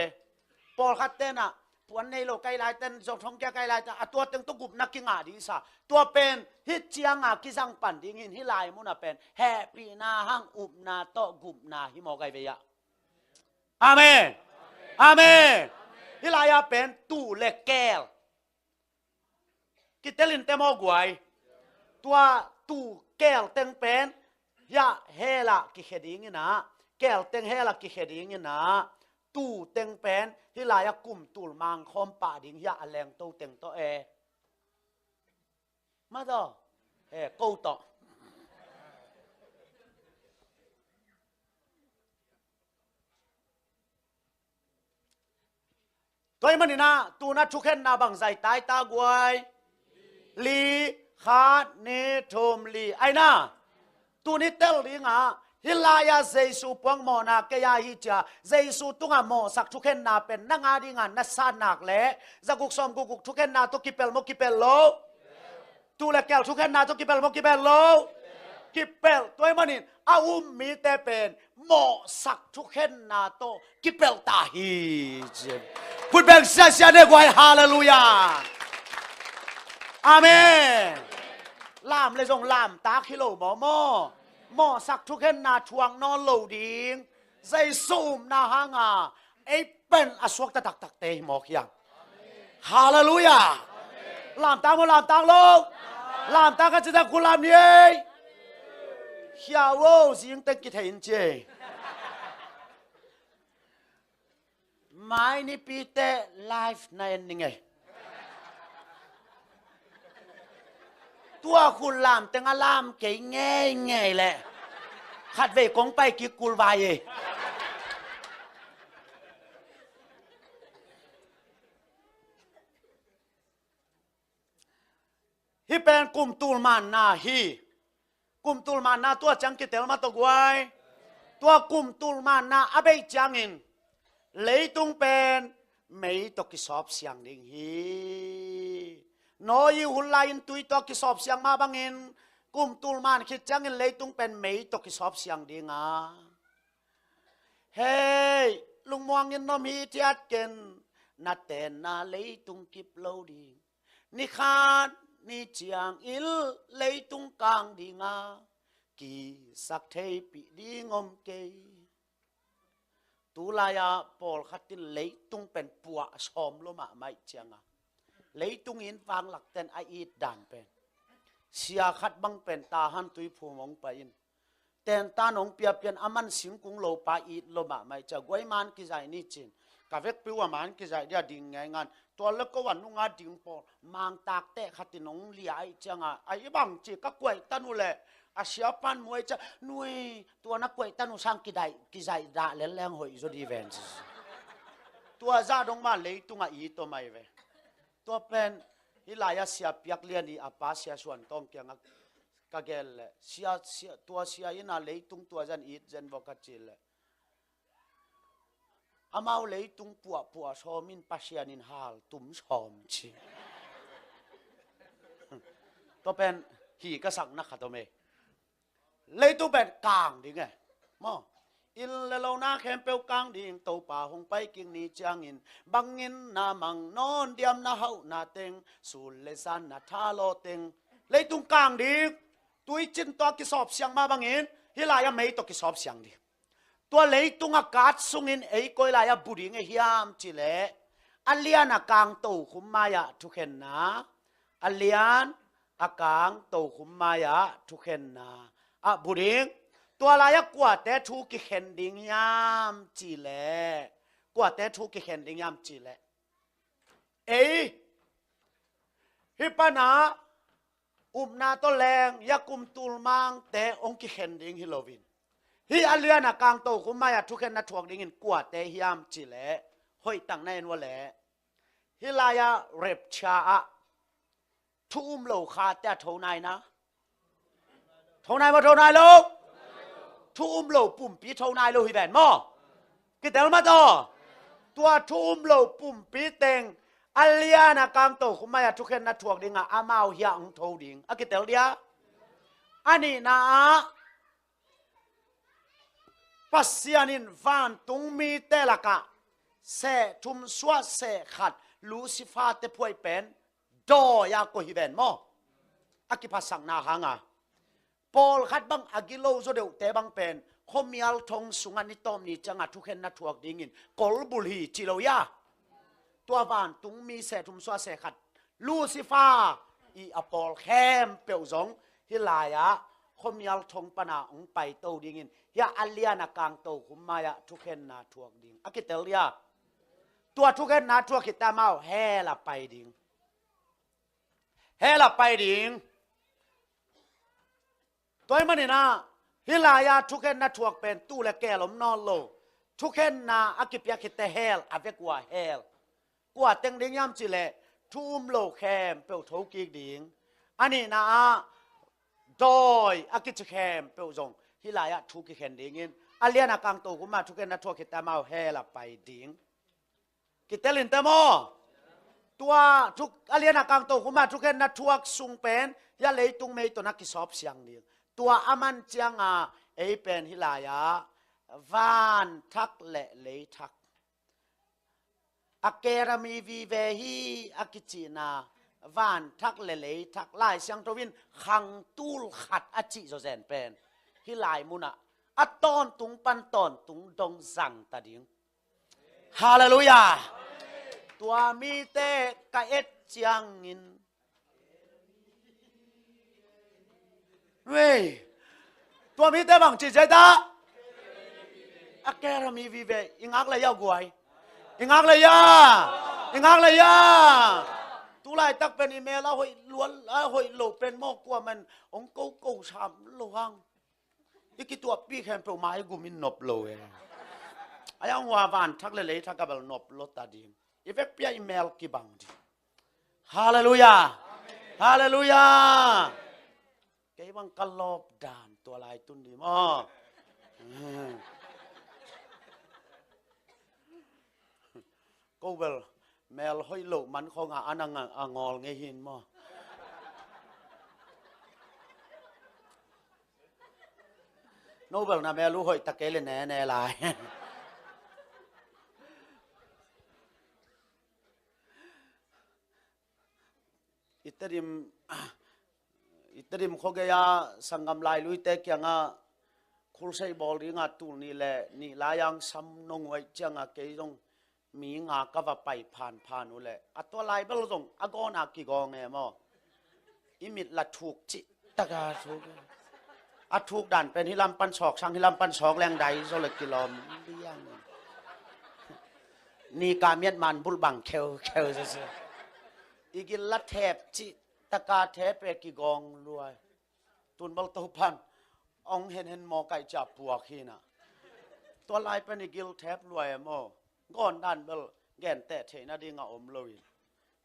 S1: ปอลขัดเตนะปวนในโลกไกลายเต้นจงท้องแก่ไกลายแต่ตัวเต็งตุกุบนักกิงาดีซะตัวเป็นฮิตเจียงกิซังปั่นดิ่งหินฮิลายมุนาเป็นแฮปีนาหังอุบนาโตกุบนาฮิโมไกเวียอาเมนอาเมนฮิลายาเป็นตู้เล็กแก้วกิเตลินเตมอกวยตัวตู้แก้วเต็งเป็นยาเฮล่ากิเฮดิ่งนะแก้วเต็งเฮล่ากิเฮดิ่งนะตู้เต็งเป็นฮิลายกุมตูลมังคอมป่าดิ่งยาแรงโตเต็งโตมาต่อกูต่อตัวมันนี่นะตูนัดชุกเห็นนาบังใจตายตากวยลีขาดเนทมลีไอ้น่าตูนี้เตลลิงฮิลายาเจสุปวงโมนาเกียฮิจาเจสุตุงโมสักทุกเห็นนาเป็นนังอาดิงานนัสานักเละจะกุกสมกุกทุกเห็นนาตุกิเปลโมกิเปลโลตูเล็กแก้วทุกเห็นนาตุกิเปลโมกิเปลโลกิเปลตัวมันนี่อามีแต่เป็นโมสักทุกเห็นนาโตกิเปลตาฮิจพูดแบบเสียเนกวยฮาเลลูยาอาเมนลามเลยส่งลามตาคิโลหมอหม้อสักทุกเห็นนาทวงนอนโลดิงใจสูมนาหางไอเป็นอสวกตะตักตักเตยหมอกยังฮาเลลูยาลามตาโมลามตาโลลามตากันจะได้กุลามนี้เฮียโว้สิงเต็งกิเทนเจไม่นี่ปีเตไลฟ์ในนี่ไง ตัวคุณลามแต่งลามเก๋แง่ๆแหละขัดเวกงไปกิกุลวายฮิเป็นกุมตูลมันนาฮีกุมตูลมันนาตัวจังกิเตลมาตกไว้ตัวกุมตูลมันนาอเบจังอินเลยตุงเป็นไม่ตกิสอบเสียงดิ่งฮีน้อยหุ่นลายตุยตกิสอบเสียงมาบังอินกุมตูลมันคิดจังอินเลยตุงเป็นไม่ตกิสอบเสียงดิ่งอ่ะเฮ้ลุงมองอินน้อมีเทียดเกินนัดแต่นาเลยตุงกิบโลดีนี่ขาดนี่เจียงอิลเลยตุงกลางดีงากีสักเทปีดีงอมเกยตุลายาปอลขัดตินเลยตุงเป็นปัวชอมลมาไม่เจียงอ่ะเลยตุงอินฟังหลักเต็นไออีดด่านเป็นเสียขัดบังเป็นตาหันตุยผูมองไปอินเต็นตาหนองเปียเปียนอามันสิงกุงโลปาอีดลมาไม่จะกวยมันกิใจนี่จินกาเวกปิวมันกิใจเดียดิ่งไงงานตัวเล็กก็วันนุ่งอาดิ่งปอมังตากเตะขัดตินงเลียไอจังอ่ะไอ้บังจีก็กวยตันุเล่อาเสียปันมวยจะนุ่ยตัวนักกวยตันุสังกิใจด่าเล่นแรงหอยจดีเวนส์ตัวซาดงมาเลยตุงอีตัวไม่เวตัวเป็นฮิลายาเสียเปียกเลียนี่อาปาเสียส่วนต้องเกี่ยงกะเกลเลยเสียตัวเสียยินาเลยตุงตัวจันอีจันบอกกัจิลเลยอามาเลยตุงปัวชอมินปัสยานินฮาลตุมชอมชีตัวเป็นหีกระสังนักขัดตัวเมเลยตุงเป็นกลางดิไงมออินเลโลนาแคมเปลกลางดิงโตป่าหงไปกิงนี่จางอินบังอินนามังนอนเดียมนาเฮานาเต็งสูเลซันนาทาโลเต็งเลยตุงกลางดิตุยจินตัวกิสอบเสียงมาบังอินฮิลายาไม่ตัวกิสอบเสียงดิตัวเลยตุงอากาศสุงินไอ้ก้อยลายบุริงไอ้ยามจิเลอัลเลียนอากางโตคุมมายะทุกเห็นนะอัลเลียนอากางโตคุมมายะทุกเห็นนะอะบุริงตัวลายกว่าแต่ทุกเห็นดิ่งยามจิเลกว่าแต่ทุกเห็นดิ่งยามจิเลเอ้ฮิปนานาตัวแรงยากุมตุลมังแต่องค์เห็นดิ่งฮิโลวินฮีอัลเลียนกลางโตคุมมายะทุกเห็นนัทวกดิ่งกว่าแต่ยามจิเลห้อยตั้งในนัวแหละฮิลายาเร็บชาทุ่มโลคาแต่เท่าไหนนะเท่าไหนมาเท่าไหนลูกทุ่มโลปุ่มปีเท่าไหนลูกฮิแบนมอกิเตลมาต่อตัวทุ่มโลปุ่มปีเต็งอัลเลียนกลางโตคุมมายะทุกเห็นนัทวกดิ่งอามาเฮียงเท่าดิ่งกิเตลเดียอันนี้นะปัสยานินวันตุงมีเตลกะเสทุมสวะเสขัดลูซิฟาเตพวยเป็นดอยาโกฮิเวนมออากิภาษานาหังอ่ะปอลขัดบังอากิโลโซเดวเตบังเป็นคมยาลทงสุงานิตอมนี่จังอาทุกเห็นนัทวกดิ่งินกอลบุลีจิโลยาตัววันตุงมีเสทุมสวะเสขัดลูซิฟาอีอปอลแคมเปียวจงฮิลายะคมยาลทงปนาองไปโตดิ่งินยาอัลเลียนกลางโตคุมมายะทุกเห็นนัทวกดิ่งอากิเตลยาตัวทุกเห็นนัทวกคิดตาเมาแห่ละไปดิ่งแห่ละไปดิ่งตัวมันนี่นะฮิลายาทุกเห็นนัทวกเป็นตู้และแก่ลมนอนโลทุกเห็นนาอากิปยาคิดแต่แห่อเวกว่าแห่กว่าเต็งดิ่งยามจิเลทุ่มโลแคมเปียวทุกกีดิ่งอันนี้นะดอยอากิจแคมเปียวจงฮิลายาทุกเห็นดิ่งอัลเลียนกลางโตคุมมาทุกเห็นนัทวกคิดตาเมาแห่ละไปดิ่งกิเตลินเตโมตัวทุกอเลียนกลางโตคุมาทุกเห็นนัทวกสุงเป็นยาเลยตุงเมย์ตัวนักกิสอบเสียงเดียวตัวอามันเจียงเอเป็นฮิลายาวานทักเละเลยทักอาเกรามีวีเวฮีอากิจินาวานทักเละเลยทักลายเสียงทวินขังตูลขัดอจิโซเซนเป็นฮิลายมุนะอัตตอนตุงปันตอนตุงดงสังตาดิงฮาเลลูยาตัวมีเตกะเอ็ดเจียงอินเว้ยตัวมีเตบังจิเจตาอะแกรามีวิเวอิงักเลยยากวยอิงักเลยยาอิงักเลยยา ตุลายตักเป็นอีเมลแล้วหอยล้วนหอยโลเป็นหม้อกว่ามันองโกโกชามโลหังอีกตัวปีแคมเปลไม้กูมินนบโลเออายังว่าวันทักเลยทักกับนบโลตาดีอีเวกเปียอีเมลกี่บังดีฮาเลลูยาฮาเลลูยาเกี่ยบังกลอบด่านตัวลายตุนดีมั้งกูเบลแมลหอยโลมันคงอันงอลเงหินมั้งโนเบลนะแม่รู้หอยตะเกเลยแน่ลายอิตริมโคเกียสังกำลายลุยเตกยังคุลใช้บอลริงตูนี่แหละนี่ลายังซ้ำนงไว้จังเกยงมีงาก็ว่าไปผ่านนู่นแหละตัวลายเบลตรงกอนกี่กองไงมั้งอิมิดละถูกจิตกาถูกถูกดันเป็นฮิลัมปันศอกช่างฮิลัมปันศอกแรงใดโซเลกิโลมเลี้ยงนี่กาเมียนมันบุลบังเคลเสียอีกินละแทบจิตกาแทบเปกี่กองรวยตุนบลตุพันองเห็นหมอไก่จับปวกขี้น่ะตัวลายเป็นอีกิลแทบรวยมั้งก้อนดันเบลแกนแต่เทน่าดีงาอมเลย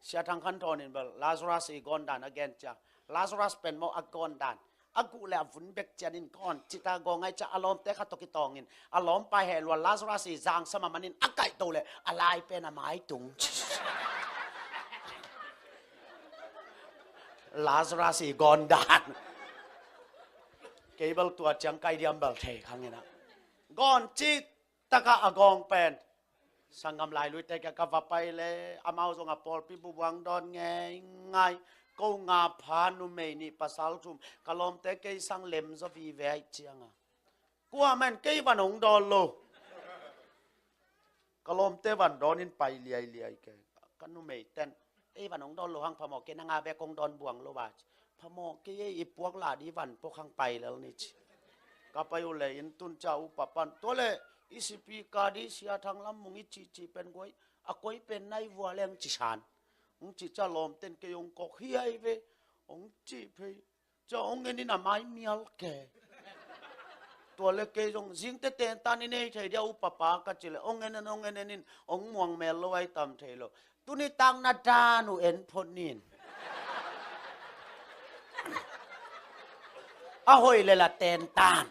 S1: เสียทางคันโทนินเบลลาซารัสอีก้อนดันแกนจ้าลาซารัสเป็นหมอก้อนดันกูแลฝุ่นเบกจันินก้อนจิตากองไงจะอารมณ์เตะขัดตกิตองอินอารมณ์ไปเหลวลาซารัสจางสมามันินไก่โตเลยอะไรเป็นไม้ตุงลาซารัสก้อนดันเกี่ยวตัวจังไก่เดียมเบลเทครั้งนี้นะก้อนจิตตะกะกองเป็นสังกำลายลุยแต่กะว่าไปเลยอามาส่งปอลปีบุวังดอนไงกูงาพานุเมนี่ภาษาทุ่มกลอมแต่เกยสังเล็มจะวีเวไอเจียงกูว่ามันเกยวันองดอลโลกลอมแต่วันดอนินไปเลียแกกันนุเมเต้นวันองดอลโลหังพมอเกนงาเบกงดอนบวงโลบาพมอเกยอีพวกลาดีวันพวกข้างไปแล้วนี่ก็ไปอยู่เลยอินตุนเจ้าอุปปันตัวเลยอิสิปีกาดิเสียทางลำมุงอิจิเป็นกวยกวยเป็นในวัวเลี้ยงจิชานองจิจะลอมเต้นเกยงกอกเฮียเวองจิเพยจะองเงินนี่น่ะไม้เมียลแกตัวเล็กเกยงจิงเตเตนตานี่เนี่ยเดียวอุปปากัจจิเลองเงินนี่องม่วงเมลไว้ตามเทโลตุนี่ตังนาดานุเอ็นพนินหอยเลยละเตนตาน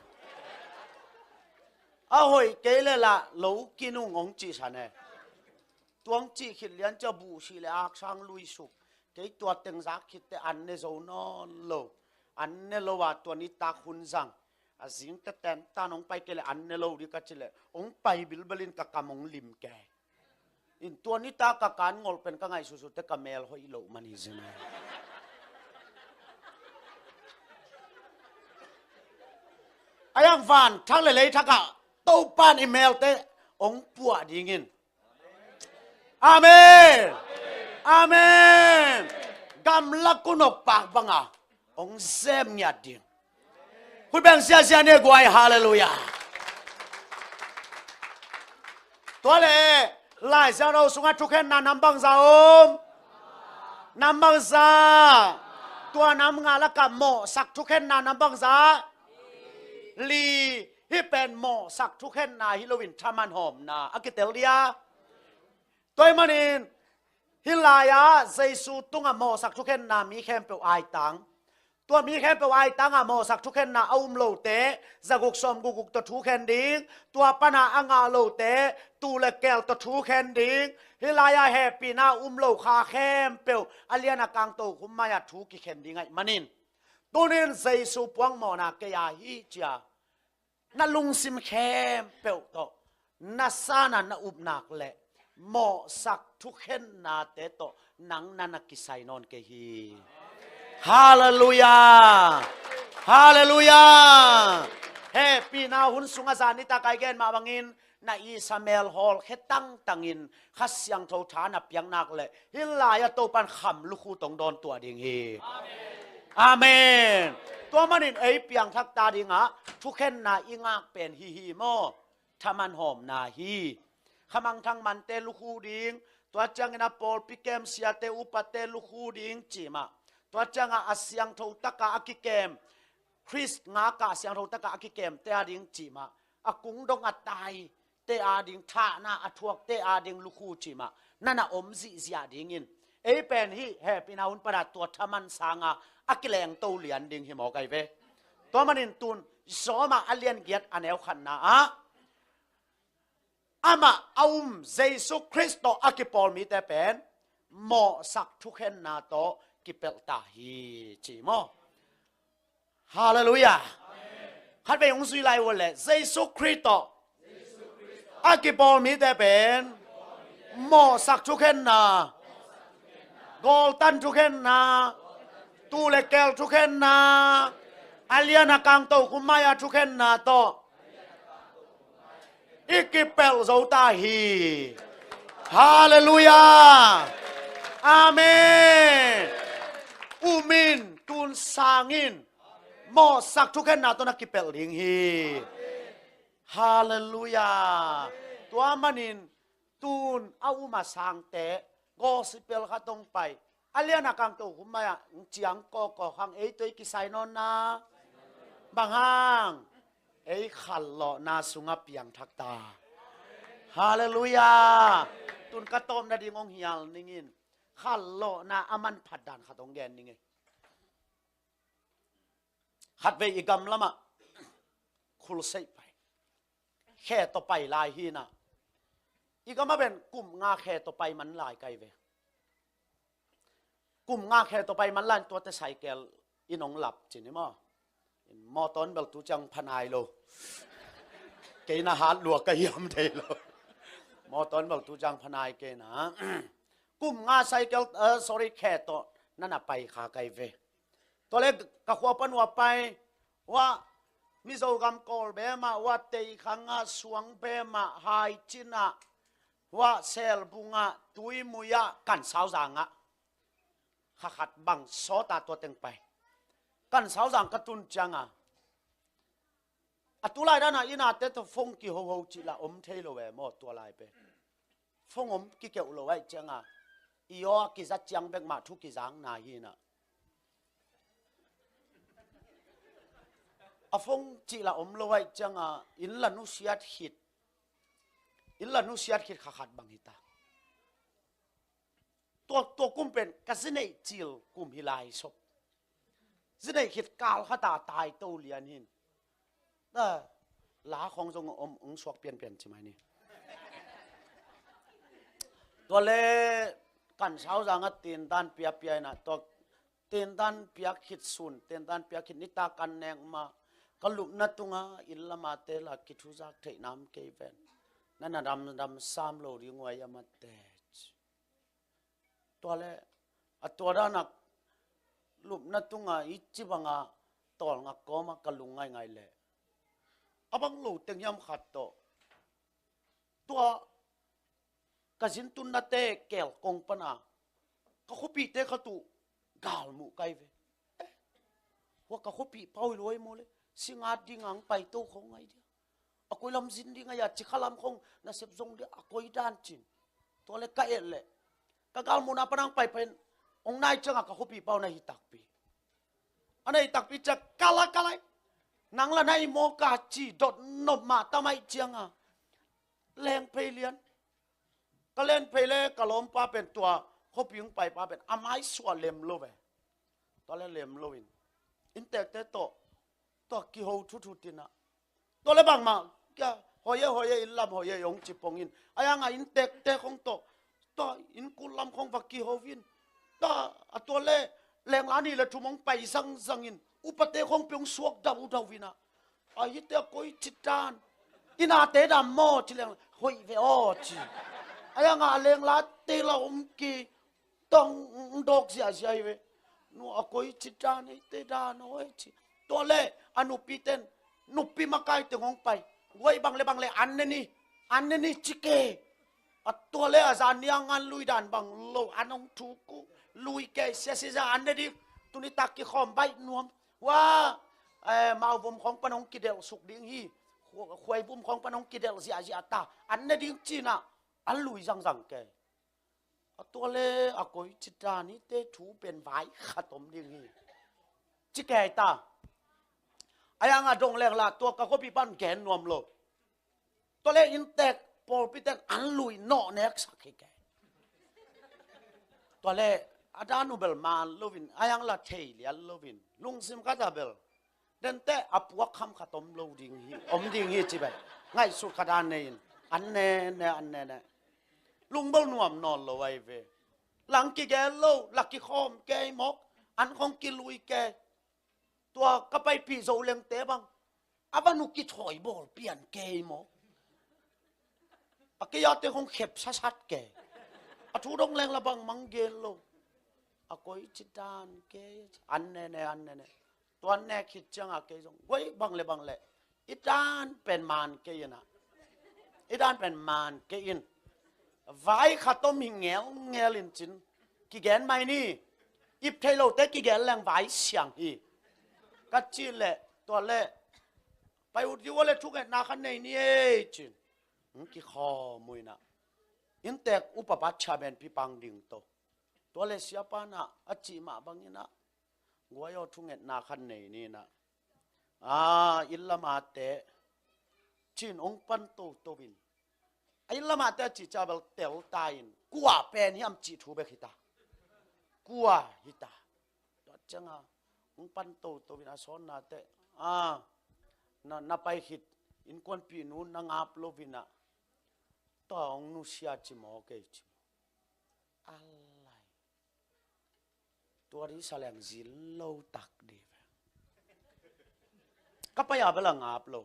S1: หอยเกยเลยละลูกกินุงองจิฉันเอตัวจีขิดเลี้ยนจะบูชีเลอักช่างลุยสุกเกยตัวเต็งซักขิดแต่อันเนโซนอนโลอันเนโลว่าตัวนี้ตาคุณจังสิงแต่แตนตาน้องไปเกลอันเนโลดิกัจเลองไปบิลเบลินกะกามองลิมแกอินตัวนี้ตากะการงอลเป็นกังไงสุดๆแต่กะเมลหอยโลมันอิจนะอายังฟันทั้งเลยทักกะโตปานอีเมลเตองปัวดีงินอาเมนอาเมนกำลังกุนกปากบังอ่ะองเซมยาดินคุณแบ่งเสียเนี่ยกวยฮาเลลูยาตัวเลยไล่เจ้าเราสุงัดทุกแห่งนำบังซาน้ำบังซาตัวน้ำงาละกับโมสักทุกแห่งน้ำบังซาลีที่เป็นโมสักทุกแห่งนาฮิโลวินทามันหอมนาอักเตเลียตัวมันเองฮิลายาเจสุตุงโมสักทุกแห่งนามีแค่เปล่าไอตังตัวมีแค่เปล่าไอตังโมสักทุกแห่งนาเอาโลเตจะกุกสมกุกตัวทุกแห่งดิ้งตัวปนาอ่างาโลเตตูเลเกลตัวทุกแห่งดิ้งฮิลายาแฮปปี้นาโลคาแคมเปล่าอเลียนากังโตคุมมายาทุกิแห่งดิ้งไงมันเองตัวนี้เจสุปวงโมนาเกียฮิจานั่นลุงซิมแคมเปล่าโตนัสานานาอุบนักเละโมสักทุกเห็นนาเตโตนังนันกิไซนอนเกฮีฮาเลลูยาฮาเลลูยาเฮปีนาหุนสุงอาจารย์นิตาไกเกนมาบังอินนาอิสมาเอลฮอลเฮตังตังอินขัสยังโทฐานับยังนักเลยฮิลายาโตปันขำลูกคูตงโดนตัวดิ่งฮีอาเมนตัวมันอินเปียงทักตาดิ่งะทุกเห็นนาอิงากเป็นฮีโมทามันหอมนาฮีขมังทั้งมันเตลูคูดิง ตัวจังนะปอลปิเกมเสียเตอุปเตลุคูดิงจิมาตัวจังอาเสียงโทตะกะอกิเกมคริสงากะเสียงโทตะกะอกิเกมเตอาดิงจิมาอากุงดงอัตายเตอาดิงทานาอทวกเตอาดิงลุคูจิมานั่นน่ะอมซิเสียดิงินเอเป็นฮีแฮปินาอุนปราตัวทมันสางาอักเลงโตเลียนดิงหิมอไกเวตัวมันอินตุนโซมาอเลียนเกียรอันเอวขันนาอามาอุมเยซูคริสต์โตอากิปอลมีแต่เป็นหมอสักทุกเห็นนาโตกิเปลตาฮีจิโมฮาเลลูยาขัดไปองสุยไลวันเลยเยซูคริสต์โตอากิปอลมีแต่เป็นหมอสักทุกเห็นนากอลตันทุกเห็นนาตูเลเกลทุกเห็นนาอาเลียนากังโตคุมายาทุกเห็นนาโตอิกิเปลโซตาฮีฮาเลลูยาอาเมนอุมินตุนสางินหมอสักทุกเห็นนาโตนักกิเปลลิงฮีฮาเลลูยาตัวมันอินตุนเอามาสางเตะกอสิเปลข้าตรงไปอาเลียนักกังโตคุมายาจียงก็หังเอตัวกิไซนอนนาบางห้างเอ้ขันหล่อนาสุงเปียงทักตาฮาเลลูยาตุนกระต้มนาดีงงเฮียลนิงินขันหล่อนาอามันผัดดันขัดองแกนนิงขัดเวอีกำละมะคุลเซไปแค่ต่อไปลายฮีนะอีกมาเป็นกลุ่มงาแค่ต่อไปมันลายไกลเวกลุ่มงาแค่ต่อไปมันลายตัวแต่ใส่แกลอีน้องหลับจินี่มั้งมอตอนเบลตูจังพนายโลเกณฑ์อาหารหลวกกระยำเทโลมอตอนเบลตูจังพนายเกณฑ์นะกุมงาไซเกลsorry แค่ตัวนั่นน่ะไปขาไกเวตัวเล็กกะขวบปนวัวไปว่ามิโซกัมกอลเบมาว่าเตยขังอาสวงเบมาไฮจินะว่าเซลบุงะตุยมุยะกันสาวจางะขัดบังโซตาตัวเต็งไปกันสาวจางกระตุนจังอะตัวลายด้านไหนอินาเตตฟงกิโฮโฮจิละอมเทโลเวมอตัวลายไปฟงอมกิเกวโลไว้จังอีโอกิจัดจังเบกมาทุกิจังนาฮีนะอะฟงจิละอมโลไว้จังอินละนุเซียดฮิตอินละนุเซียดฮิตขัดบังฮิตาตัวกุมเป็นกัสเนจิลกุมฮิลายศพจะได้เหตุการณ์ข้าตายโตเลียนหินแต่หลาของจงองสวกเปลี่ยนใช่ไหมนี่ตัวเล่กันเช้าจังตีนตันเปียนะตัวตีนตันเปียคิดสุนตีนตันเปียคิดนิตากันแนงมากลุบนัตุงอิลละมาเตละคิดทุจักเทน้ำเกเวนนั่นน่ะดำซ้ำโลดิงวยามาเตจตัวเล่ตัวด้านนักลุบนัตุงอิจิบังตอลงก็มากลุงง่ายเลยอบังลูเต็งยำขัดตัวกสินตุนนาเตเกลกงปนาก็เขาปีเตเขาตุกาลมุไกเวว่าก็เขาปีเป้ารวยโมเลยสิงาดิงังไปโตเขาไงเดียวอกุยลำสินดิงายจิขลำคงน่าเสพทรงเดียอกุยด้านจินตัวเล็กก็เอเลยก็กาลมุนาปนังไปเป็นองนายจังก็เขาปีเป้าในหิตักปีอันในหิตักปีจะกาละนังละในโมกาจีดดนบมาทำไมเจียงแรงเพลียนก็เล่นเพลกะล้มป้าเป็นตัวเขาพิงไปป้าเป็นอาไม้สวเลมโลเวตอนแรกเลมโลอินเตอร์ตัวกิโฮทุตินะตัวเล็บางมาแกหอยอินลำหอยยงจิปงอินไอ้ยังอินเตะของตัวอินกุลำของวักกิโฮวินตัวเล่แรงล้านี่เลยทุ่มงไปสังอินอุปเตของเปียงสวกดาววินะไอ้เตะกุยจิตานอินาเตดามโมจิเลงหอยเวอจิไอ้ยังเลงลาเตลากีต้องดอกเสียเวนูอกุยจิตานเตดานโอยจิตัวเล่อนุปีเตนนุปีมาไกลถึงงไปไว้บางเลอันนี้จิเกตัวเล่อาจารย์ยังงานลุยดันบางโลอันองทุกุลุยเกเสียอันนี้ตุนิตักกิขอมใบนวมว่ามาวุมของปนงกิเดลสุกดิ้งฮีควยวุมของปนงกิเดลเสียตาอันนี้ดิ้งจีน่ะอันลุยจังแก ตัวเลอกอยจิตานี่เตถูเป็นไว้ขะตมดิงฮีจิแก่ตาอายังดงแรงละตัวกะก็ปีปั้นแกนนวมโลตัวเลอินเตกปอปิเตกอันลุยเนาะเน็กสักแก่ตัวเลอาจารย์นูเบลมาโลวินอายังละเทเลียโลวินลุงซิมกาตาเบลเดนเตอปวกคำขะตมโลดิงฮีดิงฮีจิไปง่ายสุดขนาดนี้อันเน่ลุงเบลนวมนอนโลไว้เวหลังกี่แกโลหลักกี่คอมแกมกอันของกิลุยแกตัวก็ไปปีโซเลงเตบังอาบานุกิถอยบอลเปลี่ยนเกมออกยอดเตของเข็บชัดๆแกอทุดงแรงละบังมังเกลโลอกอยจิตานเกอันเน่ตัวแน่คิดจังอะเกจงไว้บังเลยอีดานเป็นมานเกยนะอีดานเป็นมานเกยินไว้ขัดต้มหิงเงลินจินกี่แกนไม่นี่อิบเทโลเตกี่แกนแรงไว้เสียงฮีกัดจีนแหละตัวเล่ไปอุดที่ว่าเล่ทุกนาคันในนี่จินกี่ข้อมวยนะอินเตกอุปปัชชาเป็นพิปังดิ่งโตตัวเล่เสียปานะอจิมาบางนี่นะกัวยอทุกนาคันในนี่นะอิลลามาเตจินองปันโตวินอิลลามาเตจิจาเบลเตลตายินกัวเป็นยามจิทูเบคิตากัวฮิตาตัวจังองปันโตวินาสอนนาเตนาไปคิดอินควนปีนูนางอาบโลวินะต่อองนุเชียจิมอเกจิมอะไรตัวนี้แสดงจิลโลตักดีก็ไปอาบลังอาบโล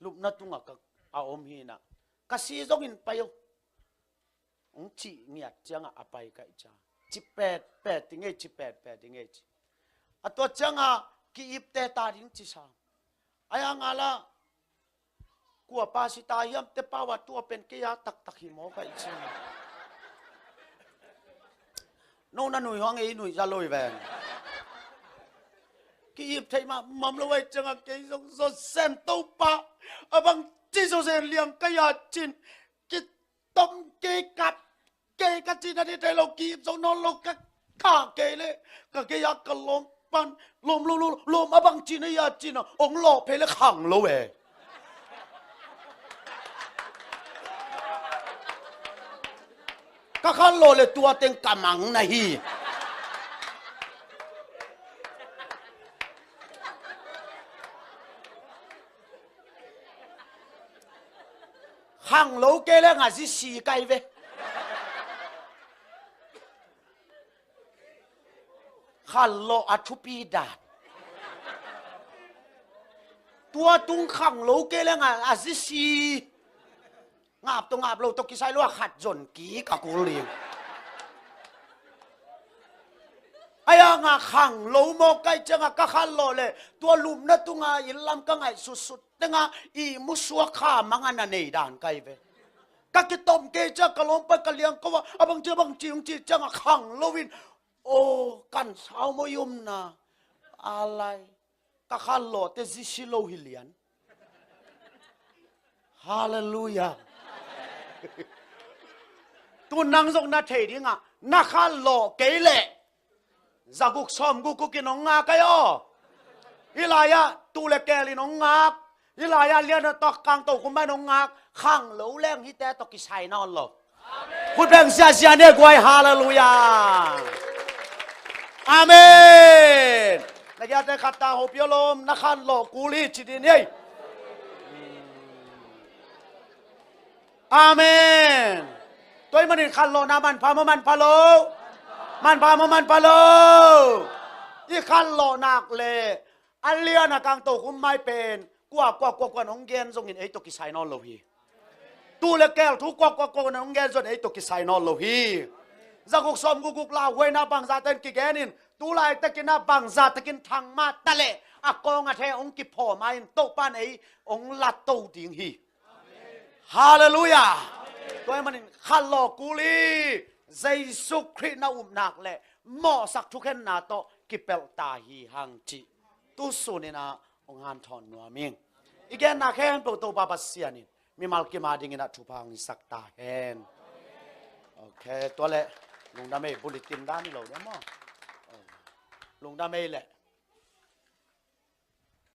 S1: ลุบนัตุงกอาอมฮีนะก็ซีจงอินไปอยู่องจีเงียดจังอาไปกันจ้าจิแปดติงเอจิแปดติงเอจิตัวจังกีอิบเตตาดิงจิสามอายังalaกัวปาสิตายามเตปาวตัวเป็นกิยาตักหิมอกันจ้าโน่นหนุ่ยห้องเอหนุ่ยจะลอยแวนกีบไทยมามัมลอยจังเกยสงสดเซนตุปะบังจิโซเซนเลียงกยาจินกิต้มเกกับเกกัจินาที่ไทยเรากีบสงนอนโลกข้าเกเลยก็เกยากะลมปันลมบังจินยาจินองหลอกเพลขังโลเวก็ข้าโลเลยตัวเต็งกำมังนะฮีขังโลเกลงอาสิสีไกเวขันโลอัทุปีดาตัวตุงขังโลเกลงอาสิสีงาบตรงงาบโลตกิไซลัวขัดจนกีกับกูเลียงไอ้ยังขังโลโมกไกจังก็ขันโลเลยตัวลุมนั่ตุงอิลลัมก็ไงสุดๆแต่งอีมุสวข้ามังอันนี้ด่านไกเวก็กิตอมเกจักกะลมไปกะเลียงก็ว่าบังเจบังจิงจีจังขังโลวินโอ้กันสาวมยุมนะอะไรก็ขันโลเตซิชิโลฮิเลียนฮาเลลูยาตัวนังส่งนาเทดิงนักขันโลเกเลจากุกซ้อมกุกกินงากายอิลายะตูเลเกลินงากอิลายะเลียนตอกกลางตัวกุมไปนงากขังเหลวแรงฮิแต่ตอกิไซนอนหรอพูดแบ่งเสียเนี่ยกวยฮาเลลูยาอาเมนนักยาได้ขับตาหบยลมนักขันโลกูลีจิดินี่อาเมนตัวมันขันโลนามันพามันพาโลมันพามันพาโลอีขันโลนักเลยอันเลียนกลางตัวคุมไม่เป็นกว่าน้องเกนส่งอินไอตกิไซนอนโลฮีตูเลแก้วทุกกว่าน้องเกนส่งไอตกิไซนอนโลฮีจากุกสมกุกลาเวนาบังซาเตนกิแกนินตูไลตะกินาบังซาตะกินทางมาตะเลอะกองอะเทองกิพ่อมาอินโตปานไอองลัดโตดิงฮีฮาเลลูยาตัวมันขันโลกูลีเยซูคริสต์นาอุมนักเล่หมอสักทุกเห็นนาโตกิเปลตาฮีฮังจิตุสุนินาองฮันทอนนัวมิงอีกนักแห่งโปรโตบาบัสเซียนิมีมัลกิมาดิงินาทุพังสักตาเห็นโอเคตัวเล่ ลุงดาเมบุลิตินด้านนี่เราเนี่ยมั้งลุงดาเมแหละ